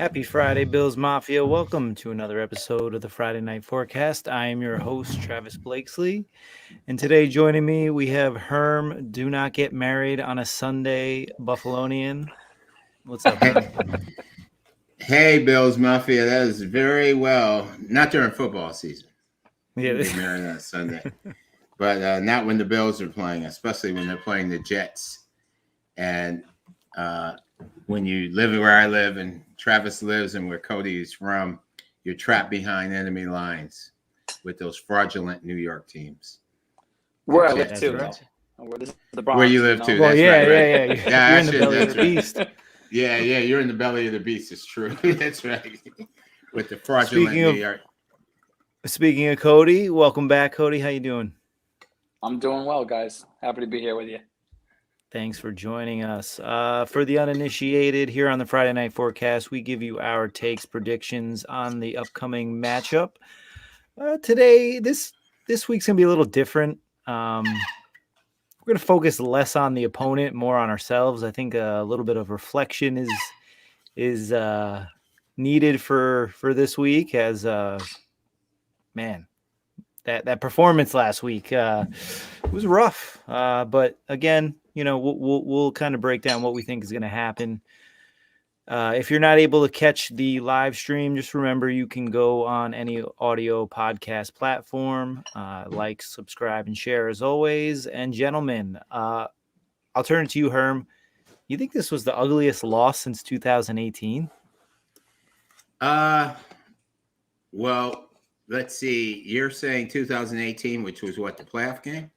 Happy Friday, Bills Mafia. Welcome to another episode of the Friday Night Forecast. I am your host, Travis Blakesley. And today joining me, we have Herm, do not get married on a Sunday, Buffalonian. What's up, Herm? Hey, Bills Mafia. That is very well. Not during football season. Yeah, Get married on Sunday. But not when the Bills are playing, especially when they're playing the Jets. And when you live where I live and Travis lives and where Cody is from, you're trapped behind enemy lines with those fraudulent New York teams. Where I live too, right. Where you live too. Well, That's yeah, right. yeah. You're in the belly of the beast. Yeah, you're in the belly of the beast. It's true. That's right. With the fraudulent New York. Speaking of Cody, welcome back, Cody. How you doing? I'm doing well, guys. Happy to be here with you. Thanks for joining us. For the uninitiated, here on the Friday Night Forecast, we give you our takes, predictions on the upcoming matchup. Today, this week's going to be a little different. We're going to focus less on the opponent, more on ourselves. I think a little bit of reflection is needed for this week as, man, that performance last week was rough. But again, you know, we'll kind of break down what we think is going to happen. If you're not able to catch the live stream, just remember you can go on any audio podcast platform, like, subscribe, and share as always. And gentlemen, I'll turn it to you, Herm. You think this was the ugliest loss since 2018? Well, let's see. You're saying 2018, which was what, the playoff game?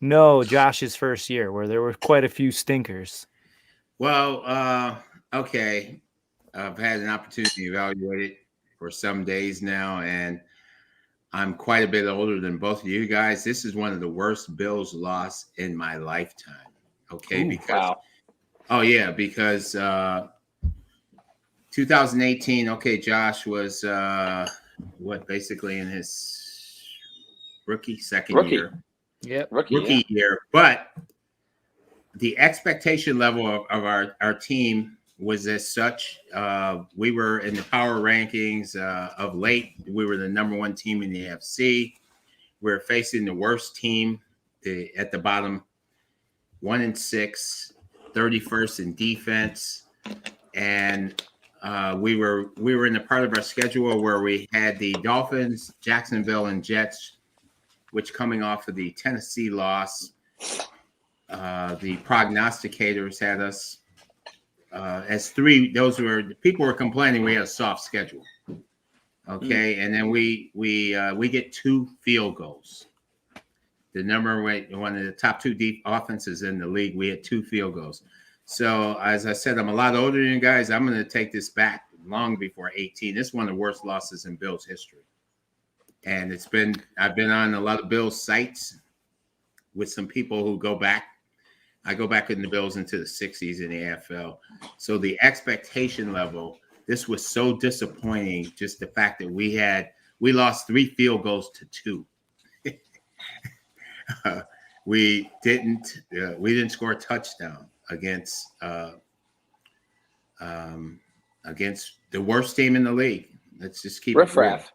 No, Josh's first year, where there were quite a few stinkers. Well, okay. I've had an opportunity to evaluate it for some days now, and I'm quite a bit older than both of you guys. This is one of the worst Bills loss in my lifetime. Okay, because 2018. Okay, Josh was basically in his second year. Yep. Rookie year, but the expectation level of our team was as such. We were in the power rankings of late. We were the number one team in the AFC. We're facing the worst team at the bottom, 1-6, 31st in defense, and we were in the part of our schedule where we had the Dolphins, Jacksonville, and Jets, which coming off of the Tennessee loss, the prognosticators had us as three. Those were people were complaining we had a soft schedule. Okay, and then we get 2 field goals. The one of the top 2 deep offenses in the league. We had 2 field goals. So as I said, I'm a lot older than you guys. I'm going to take this back long before 18. This is one of the worst losses in Bills history. And I've been on a lot of Bills sites with some people who go back. I go back in the Bills into the 60s in the AFL. So the expectation level, this was so disappointing. Just the fact that we lost 3 field goals to 2. We didn't score a touchdown against the worst team in the league. Let's just keep riff-raff.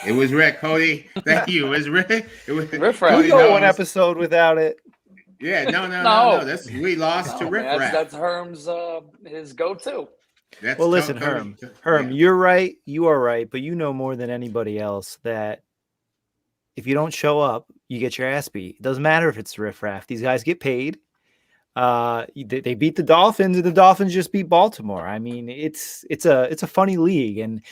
It was Rick, Cody. Thank you. It was Rick. It was riff-raff. We go one episode without it. Yeah, no. We lost to riff-raff. That's Herm's his go-to. Well, listen, Herm, you're right. You are right, but you know more than anybody else that if you don't show up, you get your ass beat. It doesn't matter if it's riff-raff. These guys get paid. They beat the Dolphins, and the Dolphins just beat Baltimore. I mean, it's a funny league, and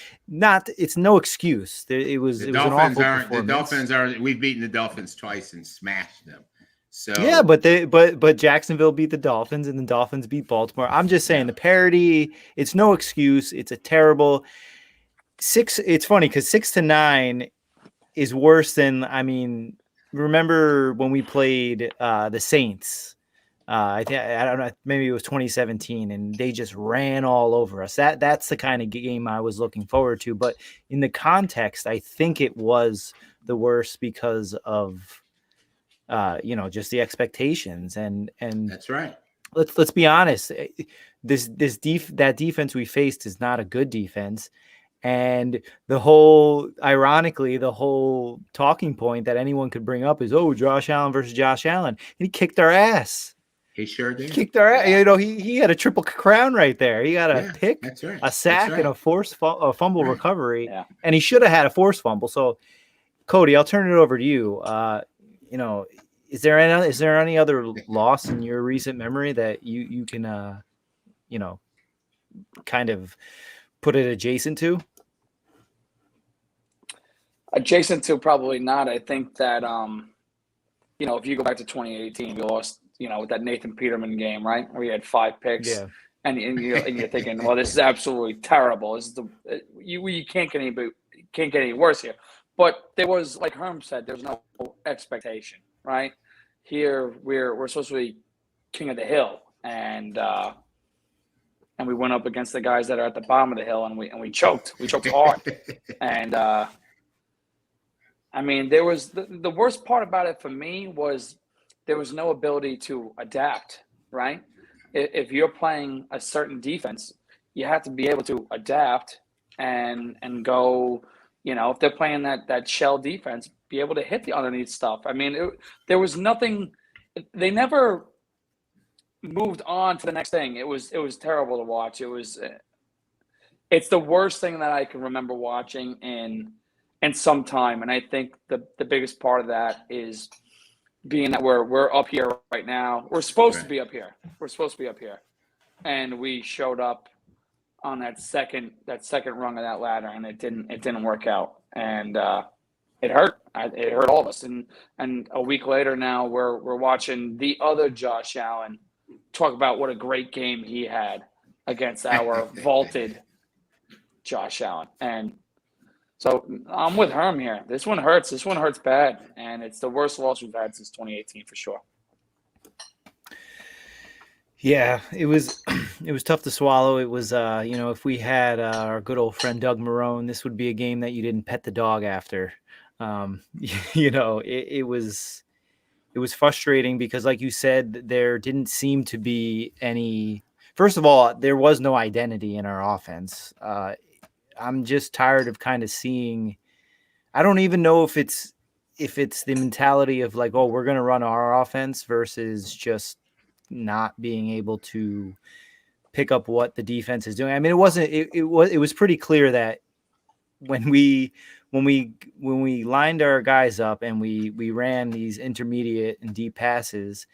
it's no excuse. It was an awful performance. The Dolphins are. We've beaten the Dolphins twice and smashed them. So yeah, but Jacksonville beat the Dolphins, and the Dolphins beat Baltimore. I'm just saying the parity. It's no excuse. It's a terrible 6. It's funny because 6-9 is worse than. I mean, remember when we played the Saints? I don't know, maybe it was 2017, and they just ran all over us. That's the kind of game I was looking forward to. But in the context, I think it was the worst because of just the expectations and that's right. Let's be honest. that defense we faced is not a good defense. And ironically, the whole talking point that anyone could bring up is, oh, Josh Allen versus Josh Allen. And he kicked our ass. He sure did. Kicked our ass. You know, he had a triple crown right there. He got a pick, that's right. a sack, That's right. and a fumble recovery. Yeah. And he should have had a forced fumble. So, Cody, I'll turn it over to you. You know, is there any other loss in your recent memory that you can you know, kind of put it adjacent to? Adjacent to, probably not. I think that you know, if you go back to 2018, we lost, you know, with that Nathan Peterman game, right, where he had 5 picks. Yeah. And you're thinking, well, this is absolutely terrible. This is you can't get any worse here. But there was, like Herm said, there's no expectation, right? Here we're supposed to be king of the hill, and we went up against the guys that are at the bottom of the hill, and we choked. We choked hard, and I mean, there was the worst part about it for me was there was no ability to adapt, right? If you're playing a certain defense, you have to be able to adapt and go, you know, if they're playing that shell defense, be able to hit the underneath stuff. I mean, there was nothing. They never moved on to the next thing. It was terrible to watch. It's the worst thing that I can remember watching in some time. And I think the biggest part of that is being that we're up here right now. We're supposed to be up here. We're supposed to be up here. And we showed up on that second rung of that ladder, and it didn't work out. And it hurt. It hurt all of us. And a week later now we're watching the other Josh Allen talk about what a great game he had against our vaulted Josh Allen. And so I'm with Herm here. This one hurts. This one hurts bad, and it's the worst loss we've had since 2018 for sure. Yeah, it was tough to swallow. It was, you know, if we had our good old friend Doug Marrone, this would be a game that you didn't pet the dog after. You know, it was frustrating because, like you said, there didn't seem to be any. First of all, there was no identity in our offense. I'm just tired of kind of seeing. I don't even know if it's the mentality of like, oh, we're going to run our offense versus just not being able to pick up what the defense is doing. I mean, it was pretty clear that when we lined our guys up and we ran these intermediate and deep passes,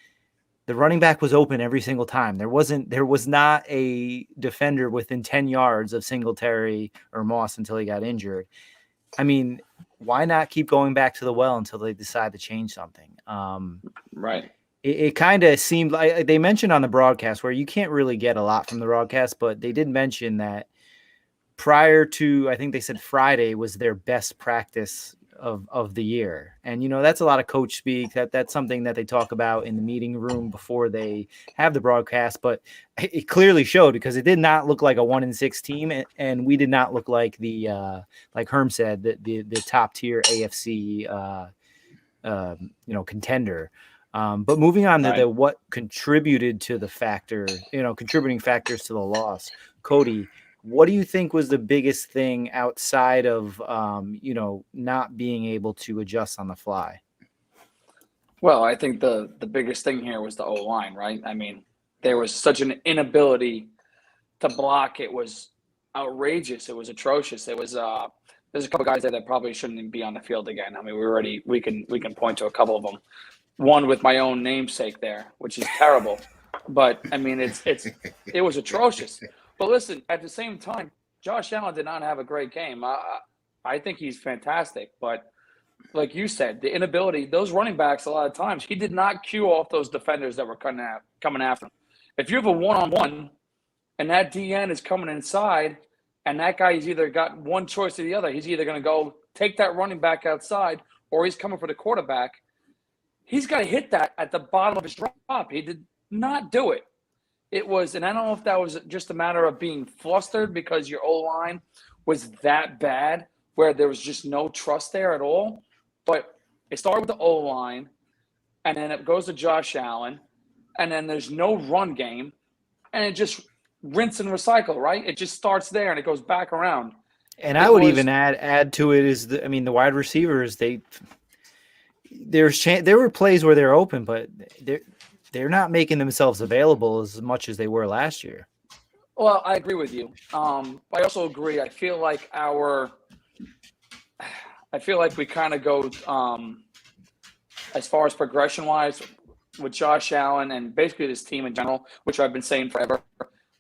the running back was open every single time. There was not a defender within 10 yards of Singletary or Moss until he got injured. I mean, why not keep going back to the well until they decide to change something? Right. It kind of seemed like they mentioned on the broadcast, where you can't really get a lot from the broadcast, but they did mention that prior to, I think they said Friday was their best practice of the year. And, you know, that's a lot of coach speak. That's something that they talk about in the meeting room before they have the broadcast, but it clearly showed because it did not look like a 1-6 team. And we did not look like like Herm said, the top tier AFC, you know, contender. But moving on to what contributed to the factor, you know, contributing factors to the loss, Cody, what do you think was the biggest thing outside of, you know, not being able to adjust on the fly? Well, I think the biggest thing here was the O-line, right? I mean, there was such an inability to block. It was outrageous. It was atrocious. It was there's a couple guys there that probably shouldn't even be on the field again. I mean, we can point to a couple of them. One with my own namesake there, which is terrible. But I mean, it was atrocious. But listen, at the same time, Josh Allen did not have a great game. I think he's fantastic, but like you said, the inability, those running backs, a lot of times, he did not cue off those defenders that were coming after him. If you have a one-on-one and that DN is coming inside and that guy has either got one choice or the other, he's either going to go take that running back outside or he's coming for the quarterback. He's got to hit that at the bottom of his drop. He did not do it. It was, and I don't know if that was just a matter of being flustered because your O-line was that bad where there was just no trust there at all. But it started with the O-line, and then it goes to Josh Allen, and then there's no run game, and it just rinse and recycle, right? It just starts there and it goes back around. And I would even add to it is the wide receivers, there were plays where they're open, but they're not making themselves available as much as they were last year. Well, I agree with you. I also agree. I feel like we kind of go as far as progression wise with Josh Allen and basically this team in general, which I've been saying forever.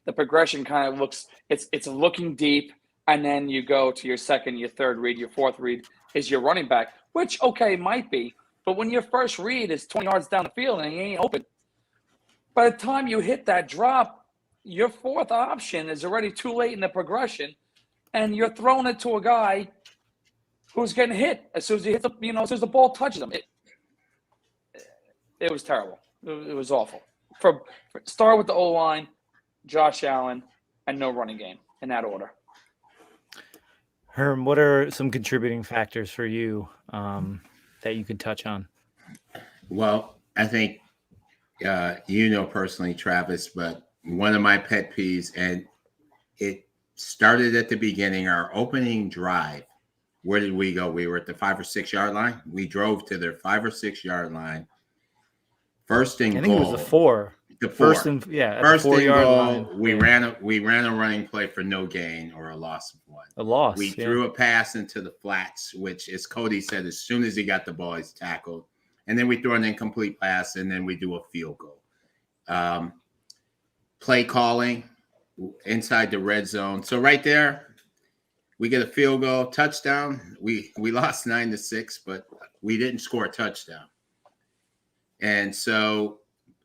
The progression kind of looks it's looking deep, and then you go to your second, your third read, your fourth read is your running back, which might be, but when your first read is 20 yards down the field and he ain't open, by the time you hit that drop, your fourth option is already too late in the progression, and you're throwing it to a guy who's getting hit as soon as he hits as soon as the ball touches him. It was terrible. It was awful. Start with the O-line, Josh Allen, and no running game in that order. Herm, what are some contributing factors for you that you could touch on? Well, I think personally, Travis, but one of my pet peeves, and it started at the beginning, our opening drive. Where did we go? We were at the 5 or 6 yard line. We drove to their 5 or 6 yard line. First and goal. I think it was the 4. The 4. First and first 4 and yard goal. line. We ran a running play for no gain or a loss of 1. A loss. We threw a pass into the flats, which, as Cody said, as soon as he got the ball, he's tackled. And then we throw an incomplete pass, and then we do a field goal. Play calling inside the red zone. So right there, we get a field goal, touchdown. We lost 9-6, but we didn't score a touchdown. And so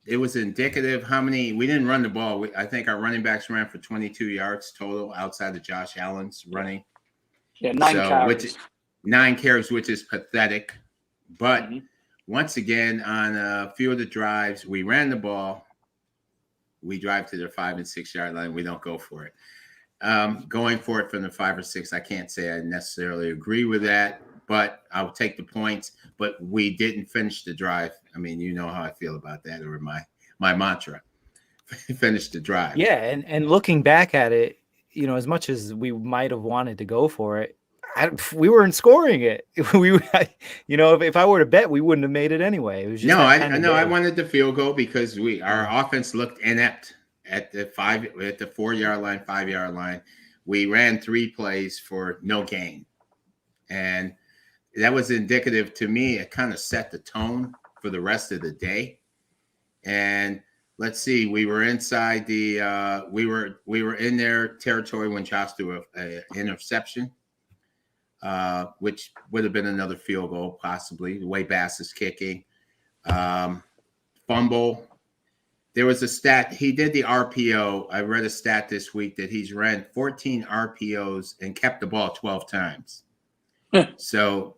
it was indicative we didn't run the ball. I think our running backs ran for 22 yards total outside of Josh Allen's running. Yeah, 9 carries. 9 carries, which is pathetic. But once again, on a few of the drives, we ran the ball. We drive to their 5 and 6 yard line. We don't go for it. Going for it from the 5 or 6, I can't say I necessarily agree with that, but I'll take the points. But we didn't finish the drive. I mean, you know how I feel about that, or my mantra. Finish the drive. Yeah, and looking back at it, as much as we might have wanted to go for it, we weren't scoring it. If I were to bet, we wouldn't have made it anyway. It was just I wanted the field goal because our offense looked inept at the 4 yard line, 5 yard line. We ran 3 plays for no gain, and that was indicative to me. It kind of set the tone for the rest of the day. And let's see, we were inside the we were in their territory when Josh threw an interception. Which would have been another field goal, possibly, the way Bass is kicking. Fumble. There was a stat. He did the RPO. I read a stat this week that he's ran 14 RPOs and kept the ball 12 times. So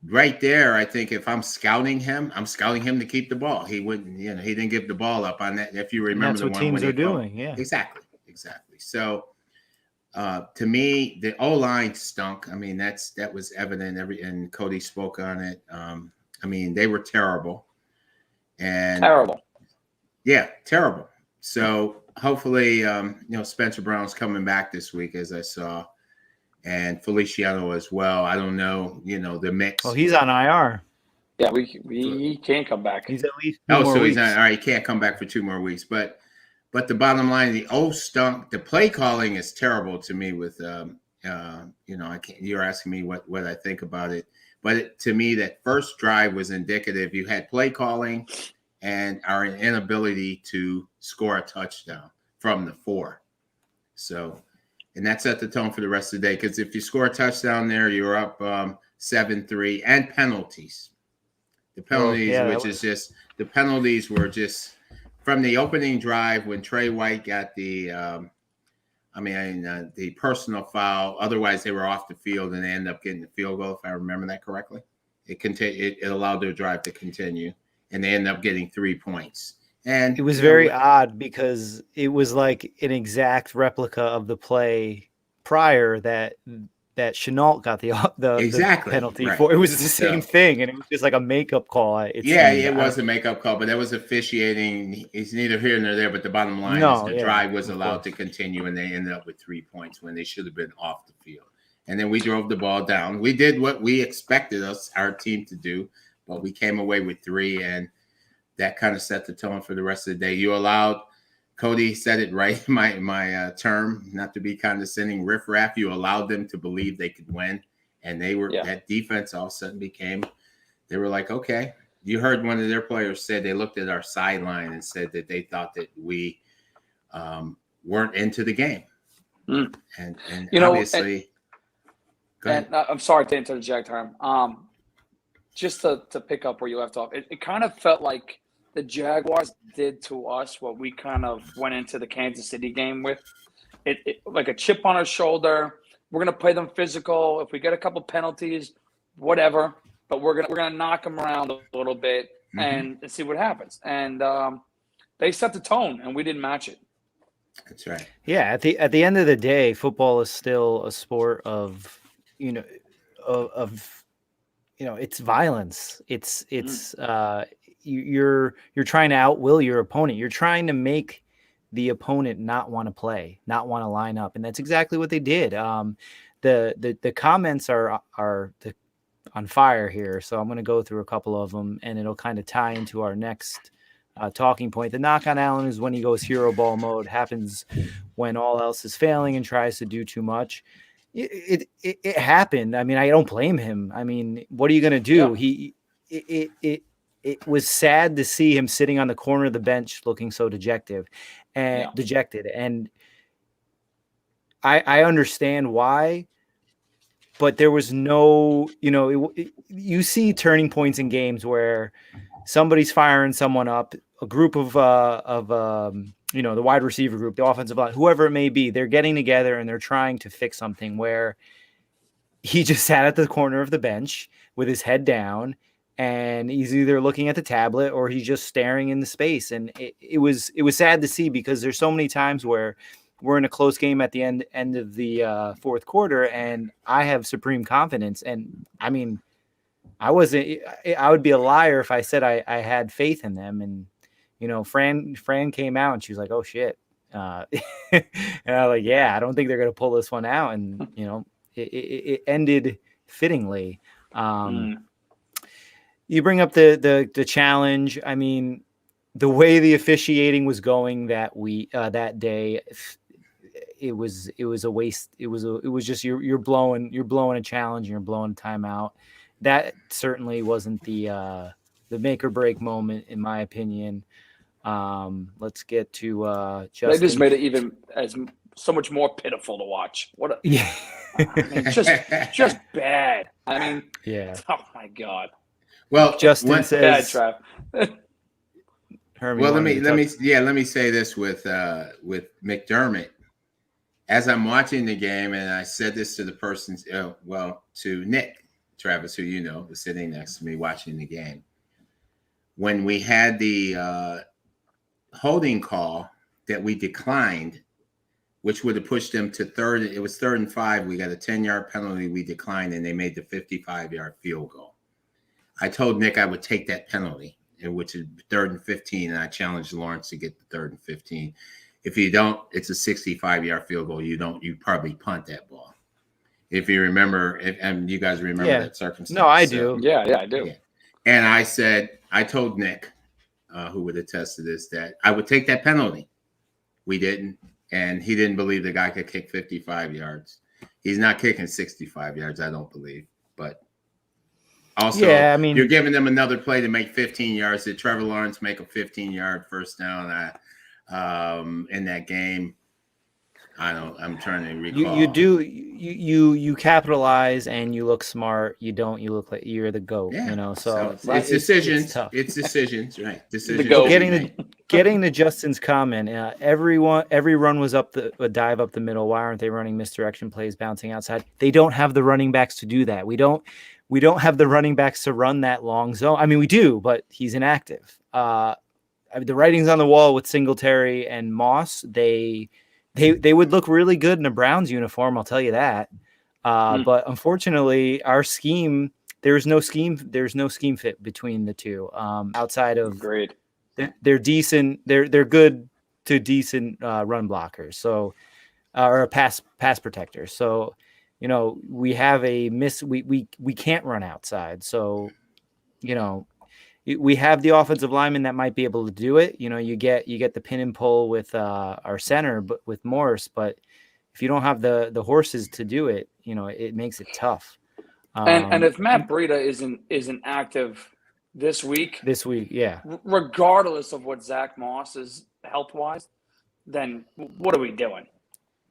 right there, I think if I'm scouting him to keep the ball. He wouldn't, he didn't give the ball up on that. If you remember, that's what teams are doing. Yeah, exactly. So, to me, the O-line stunk. I mean, that was evident. And Cody spoke on it. I mean, they were terrible. Terrible. Yeah, terrible. So hopefully, Spencer Brown's coming back this week, as I saw, and Feliciano as well. I don't know, the mix. Well, he's on IR. Yeah, he can't come back. He's at least 2 more weeks. He's not, all right. He can't come back for 2 more weeks. But the bottom line, the O stunk. The play calling is terrible to me. With I can't. You're asking me what I think about it, but to me, that first drive was indicative. You had play calling and our inability to score a touchdown from the 4. So, and that set the tone for the rest of the day. Because if you score a touchdown there, you're up 7-3, and penalties. The penalties, the penalties were just from the opening drive when Trey White got the personal foul. Otherwise, they were off the field and they ended up getting the field goal. If I remember that correctly, it allowed their drive to continue, and they ended up getting 3 points. And it was very odd because it was like an exact replica of the play prior that Chenault got the Exactly, penalty right. for. It was the same So, thing, and it was just like a makeup call. It yeah, seemed. it was a makeup call, but that was officiating. It's neither here nor there. But the bottom line is No, the yeah, drive was of allowed to course. continue, and they ended up with 3 points when they should have been off the field. And then we drove the ball down. We did what we expected our team to do, but we came away with 3, and that kind of set the tone for the rest of the day. You allowed, Cody said it right, my term, not to be condescending, riffraff. You allowed them to believe they could win, and that defense all of a sudden they were like, okay. You heard one of their players said they looked at our sideline and said that they thought that we weren't into the game, and obviously. And I'm sorry to interject, Herm. Just to pick up where you left off, it kind of felt like the Jaguars did to us what we kind of went into the Kansas City game with. It like a chip on our shoulder. We're gonna play them physical. If we get a couple penalties, whatever. But we're gonna knock them around a little bit and see what happens. And they set the tone, and we didn't match it. That's right. Yeah, at the end of the day, football is still a sport of it's violence. It's you're trying to outwill your opponent. You're trying to make the opponent not want to play, not want to line up, and that's exactly what they did. The comments are on fire here, so I'm going to go through a couple of them, and it'll kind of tie into our next talking point. The knock on Allen is when he goes hero ball mode. Happens when all else is failing and tries to do too much. It happened. I mean, I don't blame him. I mean, what are you going to do? Yeah. It was sad to see him sitting on the corner of the bench looking so dejected. And I understand why, but there was no, you see turning points in games where somebody's firing someone up, a group of the wide receiver group, the offensive line, whoever it may be, they're getting together and they're trying to fix something, where he just sat at the corner of the bench with his head down, and he's either looking at the tablet or he's just staring into space. And it was sad to see, because there's so many times where we're in a close game at the end of the fourth quarter, and I have supreme confidence. And I mean, I would be a liar if I said I had faith in them. And, Fran came out and she was like, oh shit. And I was like, yeah, I don't think they're going to pull this one out. And, it ended fittingly. You bring up the challenge. I mean, the way the officiating was going that day, it was a waste. It was just you're blowing a challenge and you're blowing a timeout. That certainly wasn't the make or break moment, in my opinion. Let's get to Justin. They just made it even so much more pitiful to watch. I mean, just bad. I mean, yeah. Oh my God. Well, Justin says, bad, Trav. Well, let me say this with McDermott. As I'm watching the game, and I said this to the person, to Nick Travis, who was sitting next to me watching the game. When we had the holding call that we declined, which would have pushed them to third. It was 3rd and 5. We got a 10-yard penalty. We declined, and they made the 55-yard field goal. I told Nick I would take that penalty, which is 3rd and 15, and I challenged Lawrence to get the 3rd and 15. If you don't, it's a 65-yard field goal. You probably punt that ball. If you remember, and you guys remember that circumstance. No, I do. Yeah, I do. Yeah. And I told Nick, who would attest to this, that I would take that penalty. We didn't. And he didn't believe the guy could kick 55 yards. He's not kicking 65 yards, I don't believe. But also, you're giving them another play to make 15 yards. Did Trevor Lawrence make a 15-yard first down in that game? I'm trying to recall. You capitalize and you look smart. You don't. You look like you're the GOAT. Yeah. So it's decisions. It's tough. It's decisions, right? Decisions. Getting to Justin's comment. Every run was a dive up the middle. Why aren't they running misdirection plays, bouncing outside? They don't have the running backs to do that. We don't have the running backs to run that long zone. I mean, we do, but he's inactive. The writing's on the wall with Singletary and Moss. They would look really good in a Browns uniform, I'll tell you that. But unfortunately, our scheme, there's no scheme fit between the two. Outside of Agreed. they're decent, they're good to decent run blockers. So or pass protectors. So we have we can't run outside. So we have the offensive lineman that might be able to do it. You get the pin and pull with our center, but with Morris. But if you don't have the horses to do it, it makes it tough. And if Matt Breida isn't active this week, yeah, regardless of what Zach Moss is health wise, then what are we doing?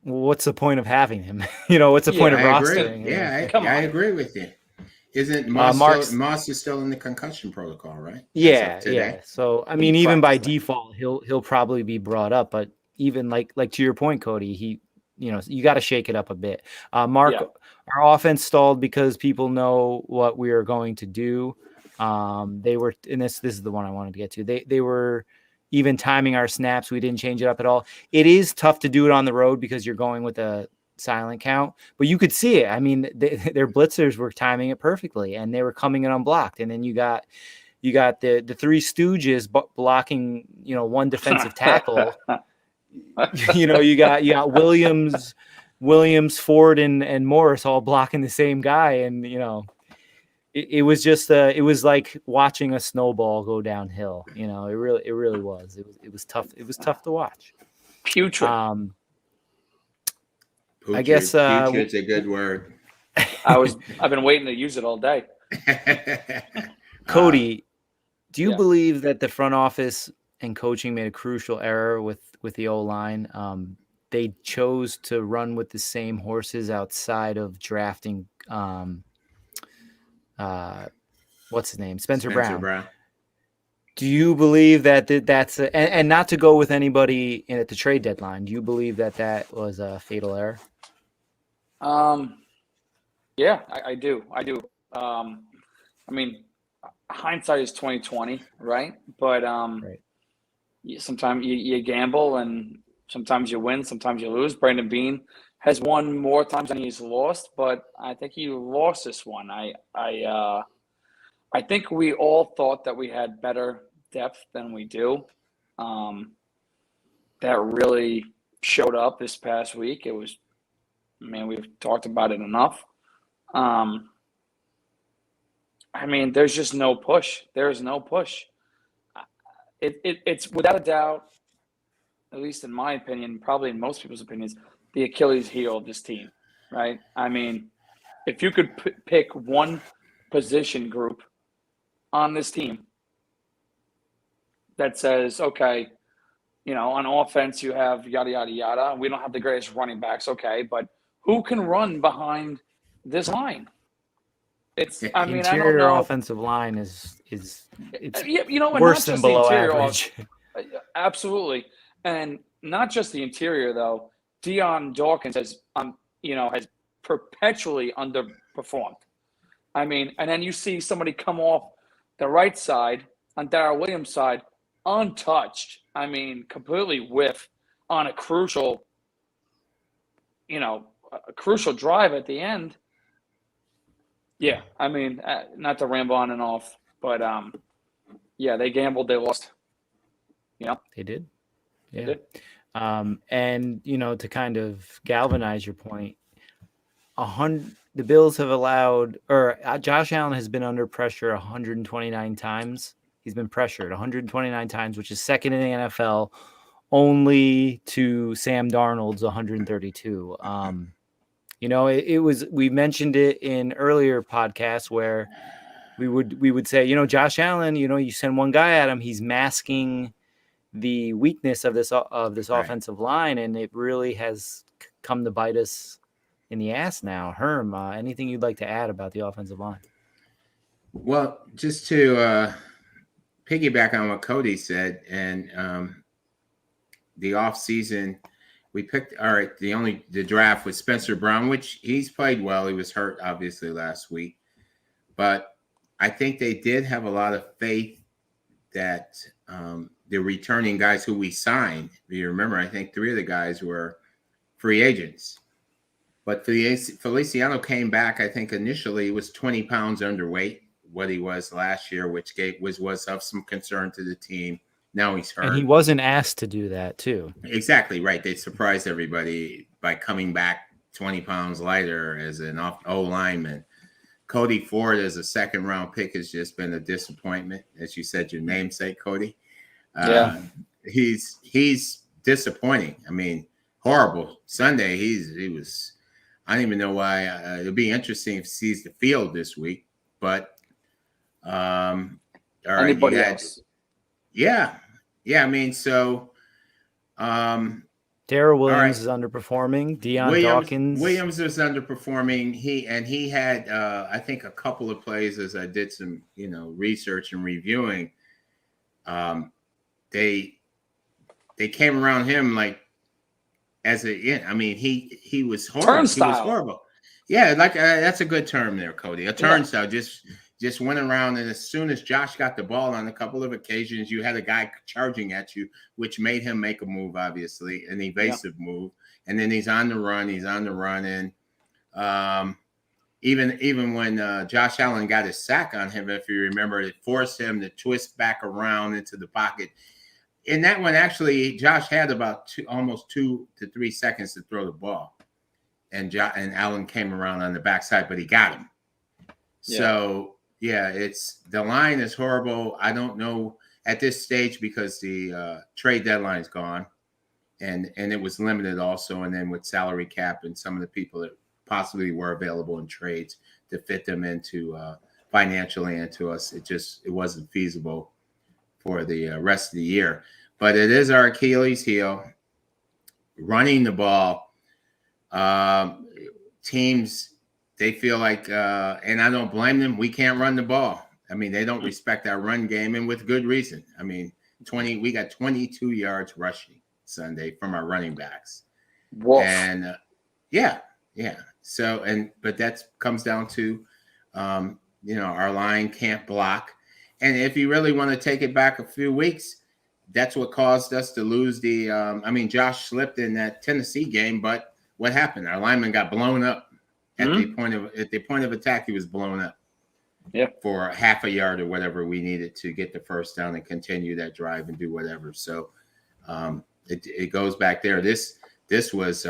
What's the point of having him? What's the point of rostering? Yeah, I agree with you. Isn't Moss Moss is still in the concussion protocol, right? Yeah. So I mean, even by default, he'll probably be brought up. But even like to your point, Cody, you got to shake it up a bit. Mark, our offense stalled because people know what we are going to do. They were, and this is the one I wanted to get to. They were even timing our snaps. We didn't change it up at all. It is tough to do it on the road because you're going with a silent count, but you could see it. I mean, their blitzers were timing it perfectly, and they were coming in unblocked. And then you got the three stooges blocking, one defensive tackle. You got Williams, Ford, and Morris all blocking the same guy, and it was just it was like watching a snowball go downhill. It really was. It was tough. It was tough to watch. Putrid. Putrid. I guess putrid's a good word. I've been waiting to use it all day. Cody, do you believe that the front office and coaching made a crucial error with the O-line? They chose to run with the same horses outside of drafting what's his name? Spencer Brown. Do you believe that that's and not to go with anybody at the trade deadline? Do you believe that was a fatal error? Yeah, I do. I mean, hindsight is 20/20, right? But right. Sometimes you gamble, and sometimes you win, sometimes you lose. Brandon Beane has won more times than he's lost, but I think he lost this one. I think we all thought that we had better depth than we do. That really showed up this past week. We've talked about it enough. There's just no push. There is no push. It's without a doubt, at least in my opinion, probably in most people's opinions, the Achilles heel of this team, right? I mean, if you could pick one position group on this team that says, okay, on offense you have yada, yada, yada. We don't have the greatest running backs, okay, but who can run behind this line? Interior I don't know. Offensive line it's worse than below average. Absolutely. And not just the interior, though. Deion Dawkins has perpetually underperformed. And then you see somebody come off the right side on Darrell Williams' side, untouched. Completely whiff on a crucial drive at the end. Yeah, not to ramble on and off, but they gambled, they lost. They did. Yeah. They did. And to kind of galvanize your point, the Bills have allowed, or Josh Allen has been under pressure 129 times. He's been pressured 129 times, which is second in the NFL, only to Sam Darnold's 132. We mentioned it in earlier podcasts where we would say, Josh Allen, you send one guy at him, he's masking the weakness of this offensive line, and it really has come to bite us in the ass now. Herm, anything you'd like to add about the offensive line? Well, just to piggyback on what Cody said, and the off season, we picked the draft with Spencer Brown, which he's played well. He was hurt obviously last week, but I think they did have a lot of faith that the returning guys who we signed, if you remember, I think 3 of the guys were free agents. But Feliciano came back. I think initially he was 20 pounds underweight what he was last year, which was of some concern to the team. Now he's hurt. And he wasn't asked to do that too. Exactly right. They surprised everybody by coming back 20 pounds lighter as an O lineman. Cody Ford as a second round pick has just been a disappointment. As you said, your namesake, Cody. Yeah. He's disappointing. I mean, horrible. Sunday, he was. I don't even know why. It'll be interesting if he sees the field this week. But all right, Anybody else? Yeah. I mean, so. Darrell Williams is underperforming. Dawkins. Williams is underperforming. He had I think a couple of plays as I did some research and reviewing. They came around him like as a I mean he was horrible. Turnstile. He was horrible. Yeah, like that's a good term there, Cody. A turnstile. Just went around, and as soon as Josh got the ball on a couple of occasions, you had a guy charging at you, which made him make a move, obviously, an evasive move. And then he's on the run, and even when Josh Allen got his sack on him, if you remember, it forced him to twist back around into the pocket. In that one, actually, Josh had about almost 2 to 3 seconds to throw the ball, and Allen came around on the backside, but he got him. Yeah. So. Yeah, the line is horrible. I don't know at this stage because the trade deadline's gone, and it was limited also. And then with salary cap and some of the people that possibly were available in trades to fit them into financially into us, it wasn't feasible for the rest of the year. But it is our Achilles heel. Running the ball, teams. They feel like, and I don't blame them, we can't run the ball. I mean, they don't respect our run game, and with good reason. I mean, we got 22 yards rushing Sunday from our running backs. Wolf. And yeah. So, but that comes down to, our line can't block. And if you really want to take it back a few weeks, that's what caused us to lose Josh slipped in that Tennessee game, but what happened? Our lineman got blown up. At the point of attack, he was blown up. Yeah, for half a yard or whatever we needed to get the first down and continue that drive and do whatever. So it goes back there. This was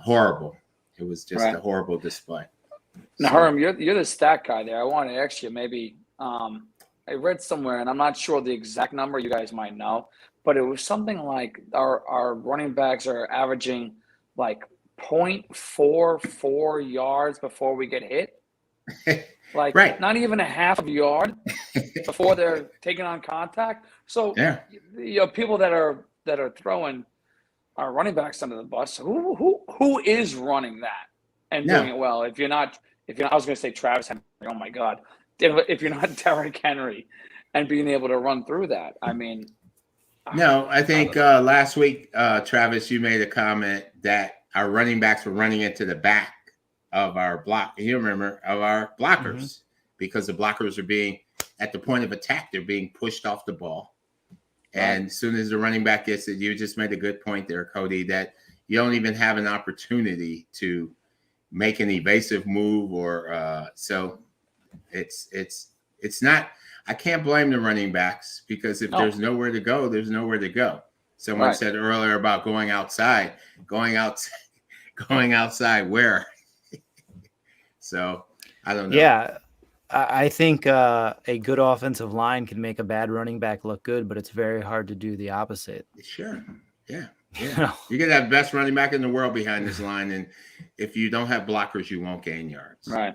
horrible. It was just a horrible display. Now, Herm, you're the stat guy there. I want to ask you maybe. I read somewhere, and I'm not sure the exact number. You guys might know, but it was something like our running backs are averaging like 0.44 yards before we get hit. Like not even a half of a yard before they're taking on contact. So people that are throwing our running backs under the bus, who is running that and doing it well? If you're not I was gonna say Travis Henry, oh my God. If you're not Derrick Henry and being able to run through that, I mean. No, I think last week, Travis, you made a comment that our running backs were running into the back of our block. You remember, of our blockers, because the blockers are being at the point of attack. They're being pushed off the ball. And as soon as the running back gets it, you just made a good point there, Cody, that you don't even have an opportunity to make an evasive move or so it's not. I can't blame the running backs because if there's nowhere to go, there's nowhere to go. Someone said earlier about going outside where? So I don't know. Yeah, I think a good offensive line can make a bad running back look good, but it's very hard to do the opposite. Sure. Yeah. You can have the best running back in the world behind this line, and if you don't have blockers, you won't gain yards. Right.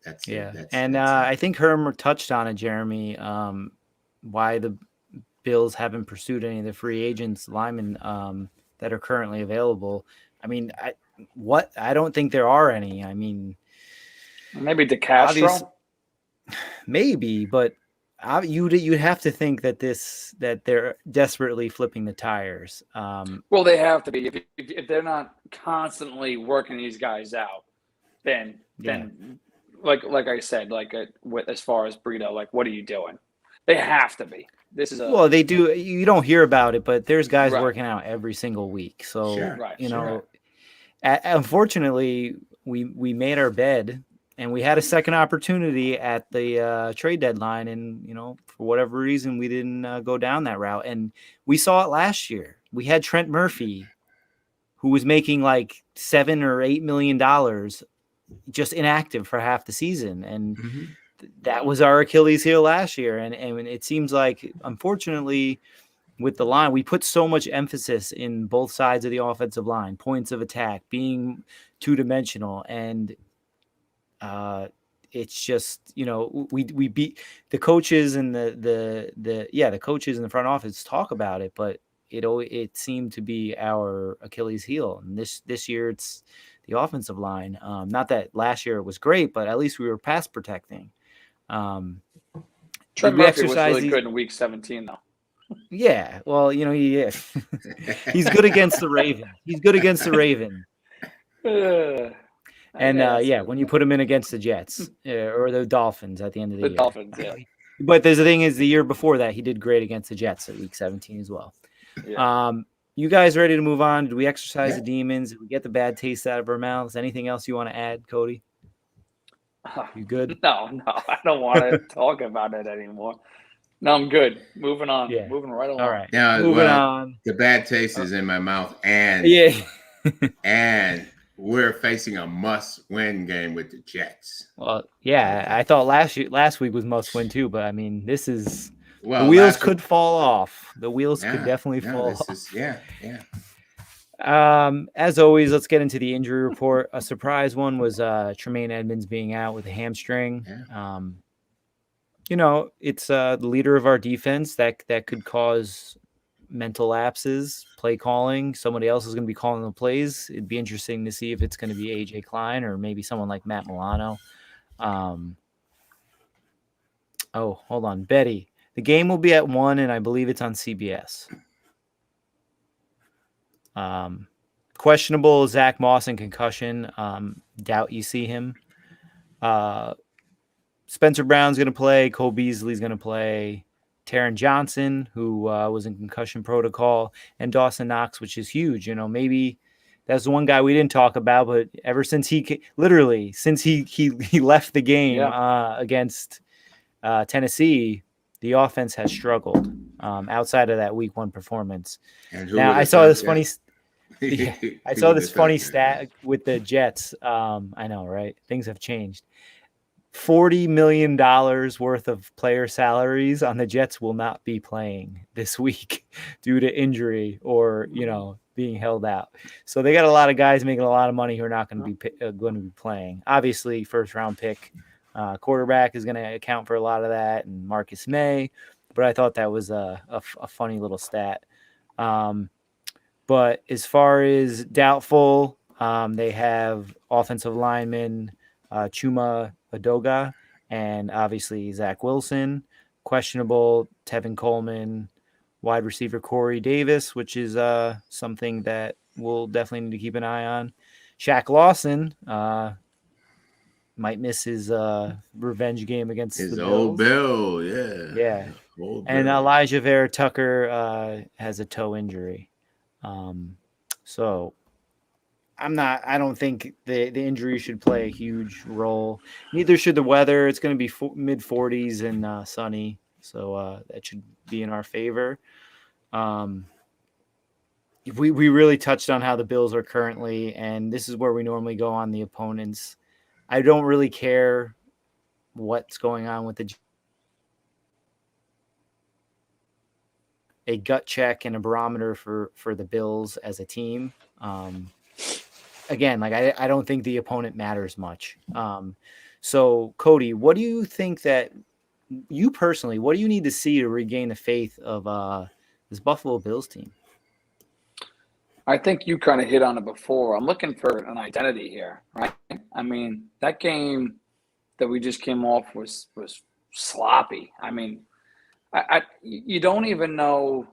I think Herm touched on it, Jeremy. Why the Bills haven't pursued any of the free agents linemen that are currently available. I mean, I don't think there are any. I mean, maybe DeCastro. Maybe, but you'd have to think that they're desperately flipping the tires. Well, they have to be. If they're not constantly working these guys out, then like I said, as far as Burrito, like what are you doing? They have to be. Well, they do. You don't hear about it, but there's guys working out every single week. So unfortunately, we made our bed, and we had a second opportunity at the trade deadline, and for whatever reason, we didn't go down that route. And we saw it last year. We had Trent Murphy, who was making like $7 or $8 million, just inactive for half the season, and that was our Achilles heel last year. And it seems like, unfortunately, with the line, we put so much emphasis in both sides of the offensive line, points of attack, being two-dimensional, and it's just, we beat the coaches and the coaches in the front office talk about it, but it seemed to be our Achilles heel. And this year it's the offensive line. Not that last year it was great, but at least we were pass protecting. Trent Murphy was really good in week 17, though. Yeah, well, he is. He's good against the Raven. He's good against the Raven. And when you put him in against the Jets or the Dolphins at the end of the year. Dolphins, yeah. But the thing is, the year before that, he did great against the Jets at week 17 as well. Yeah. You guys ready to move on? Did we exercise the demons? Did we get the bad taste out of our mouths? Anything else you want to add, Cody? You good? No, I don't want to talk about it anymore. No, I'm good. Moving on. Yeah. Moving right along. All right. Now, moving on. The bad taste is in my mouth, and and we're facing a must-win game with the Jets. Well, yeah, I thought last week was must-win too, but I mean, this is the wheels could fall off. The wheels could definitely fall off. Yeah. As always, let's get into the injury report. A surprise one was Tremaine Edmonds being out with a hamstring. Yeah. It's the leader of our defense that could cause mental lapses, play calling. Somebody else is going to be calling the plays. It'd be interesting to see if it's going to be AJ Klein or maybe someone like Matt Milano. Hold on, Betty. The game will be at 1, and I believe it's on CBS. Questionable Zach Moss and concussion. Doubt you see him. Spencer Brown's going to play. Cole Beasley's going to play. Taron Johnson, who was in concussion protocol, and Dawson Knox, which is huge. Maybe that's the one guy we didn't talk about, but ever since he left the game against Tennessee, the offense has struggled outside of that week 1 performance. Now, I saw this funny. I saw this funny stat with the Jets. I know, right? Things have changed. $40 million worth of player salaries on the Jets will not be playing this week due to injury or, being held out. So they got a lot of guys making a lot of money who are not going to be playing. Obviously, first round pick quarterback is going to account for a lot of that, and Marcus May. But I thought that was a funny little stat. But as far as doubtful, they have offensive lineman Chuma Adoga, and obviously Zach Wilson. Questionable, Tevin Coleman, wide receiver Corey Davis, which is something that we'll definitely need to keep an eye on. Shaq Lawson might miss his revenge game against his the old Bills. Bill, yeah. And Elijah Vera Tucker has a toe injury. So I don't think the injury should play a huge role. Neither should the weather. It's going to be mid 40s and sunny. So that should be in our favor. We really touched on how the Bills are currently, and this is where we normally go on the opponents. I don't really care what's going on with a gut check and a barometer for the Bills as a team. Again, I don't think the opponent matters much. So Cody, what do you think that you personally, what do you need to see to regain the faith of this Buffalo Bills team? I think you kind of hit on it before. I'm looking for an identity here, right? I mean, that game that we just came off was sloppy. I mean, you don't even know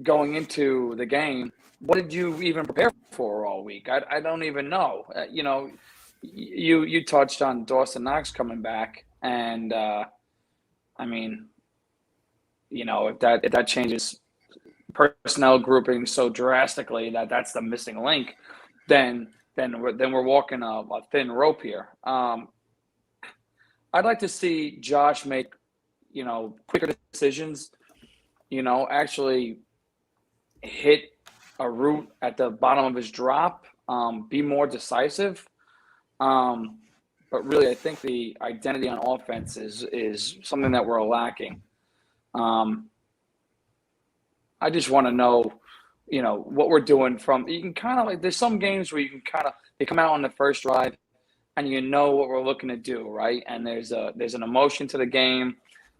going into the game, what did you even prepare for all week? I don't even know. You touched on Dawson Knox coming back, and I mean, if that changes personnel grouping so drastically that's the missing link, then then we're walking a thin rope here. I'd like to see Josh make, quicker decisions. Actually hit a route at the bottom of his drop. Be more decisive. But really, I think the identity on offense is something that we're lacking. I just want to know, what we're doing you can kind of like, there's some games where you can they come out on the first drive and what we're looking to do, right? And there's an emotion to the game.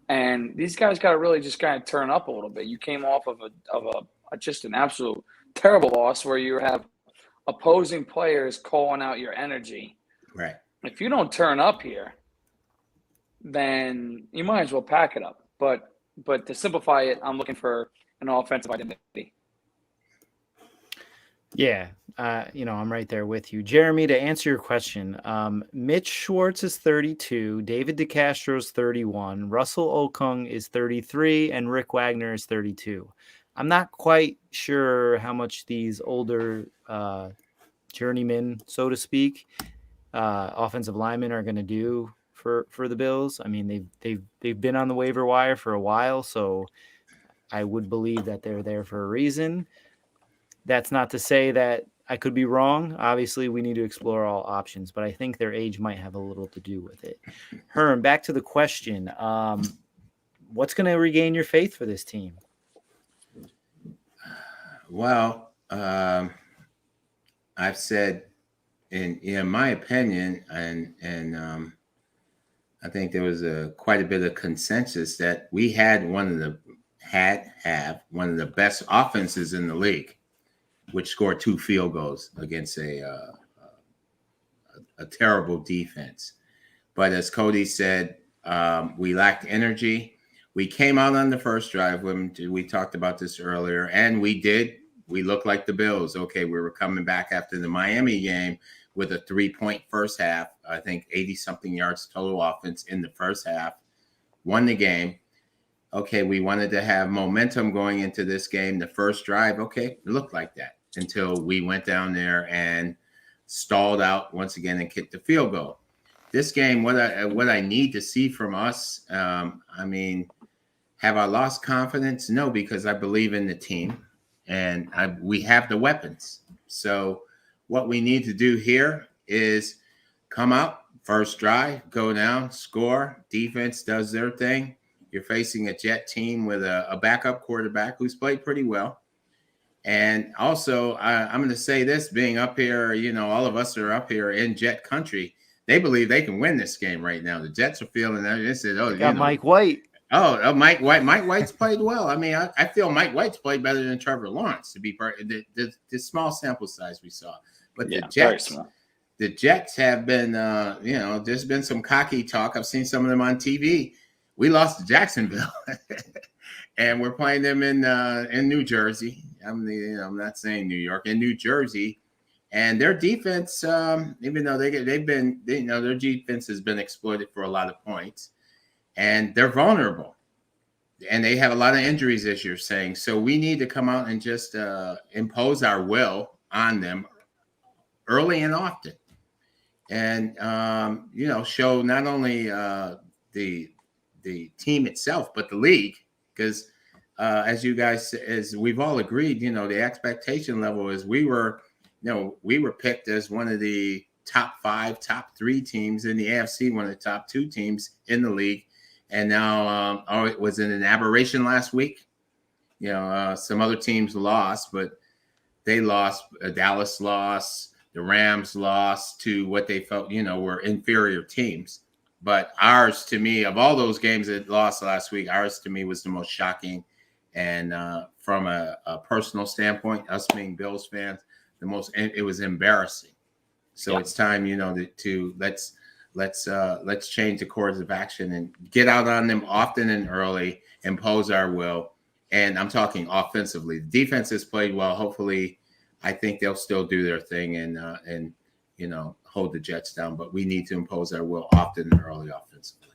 And these guys got to really just kind of turn up a little bit. You came off of just an absolute terrible loss where you have opposing players calling out your energy. Right. If you don't turn up here, then you might as well pack it up. But to simplify it, I'm looking for an offensive identity. Yeah, I'm right there with you. Jeremy, to answer your question, Mitch Schwartz is 32, David DeCastro is 31, Russell Okung is 33, and Rick Wagner is 32. I'm not quite sure how much these older journeymen, so to speak, offensive linemen are going to do for the Bills. I mean, they've been on the waiver wire for a while, so I would believe that they're there for a reason. That's not to say that I could be wrong. Obviously, we need to explore all options, but I think their age might have a little to do with it. Herm, back to the question. What's going to regain your faith for this team? Well, I've said, in my opinion, and I think there was quite a bit of consensus that we had one of the best offenses in the league, which scored 2 field goals against a terrible defense. But as Cody said, we lacked energy. We came out on the first drive. We talked about this earlier, and we looked like the Bills. Okay, we were coming back after the Miami game with a 3-point first half. I think 80-something yards total offense in the first half. Won the game. Okay, we wanted to have momentum going into this game. The first drive, okay, it looked like that until we went down there and stalled out once again and kicked the field goal. This game, what I need to see from us, have I lost confidence? No, because I believe in the team and we have the weapons. So what we need to do here is come out, first drive, go down, score, defense does their thing. You're facing a Jet team with a backup quarterback who's played pretty well. And also, I'm going to say this, being up here, all of us are up here in Jet country. They believe they can win this game right now. The Jets are feeling that. They said, Mike White. Oh, Mike White. Mike White's played well. I mean, I feel Mike White's played better than Trevor Lawrence, to be part of the small sample size we saw. But the Jets have been, there's been some cocky talk. I've seen some of them on TV. We lost to Jacksonville, and we're playing them in New Jersey. I'm not saying New York, in New Jersey, and their defense, even though their defense has been exploited for a lot of points, and they're vulnerable, and they have a lot of injuries, as you're saying. So we need to come out and just impose our will on them early and often, and show not only the team itself, but the league, because as we've all agreed, the expectation level is we were picked as one of the top 5, top 3 teams in the AFC, one of the top 2 teams in the league. And now, it was an aberration last week. Some other teams lost, but they lost. Dallas lost. The Rams lost to what they felt, were inferior teams. But ours, to me, of all those games that lost last week, ours, to me, was the most shocking. And from a personal standpoint, us being Bills fans, it was embarrassing. So It's time, to let's change the course of action and get out on them often and early, impose our will. And I'm talking offensively. The defense has played well. Hopefully, I think they'll still do their thing and hold the Jets down, but we need to impose our will often and early offensively.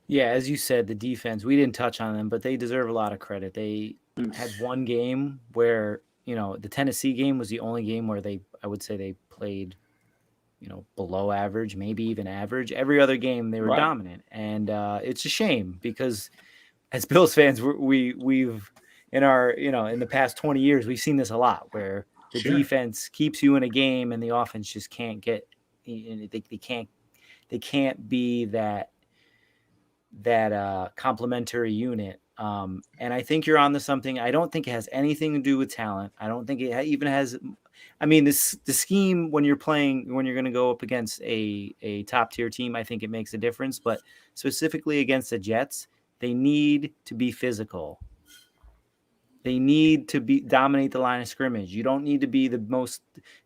Yeah, as you said, the defense, we didn't touch on them, but they deserve a lot of credit. They had one game where the Tennessee game was the only game where I would say they played, below average, maybe even average. Every other game they were Right. dominant, and it's a shame because as Bills fans, we've in our in the past 20 years we've seen this a lot where the Sure. defense keeps you in a game and the offense just can't get. They can't be that complementary unit. And I think you're onto something. I don't think it has anything to do with talent. I don't think it even has. I mean, the scheme when you're going to go up against a top tier team, I think it makes a difference. But specifically against the Jets, they need to be physical. They need to dominate the line of scrimmage. You don't need to be the most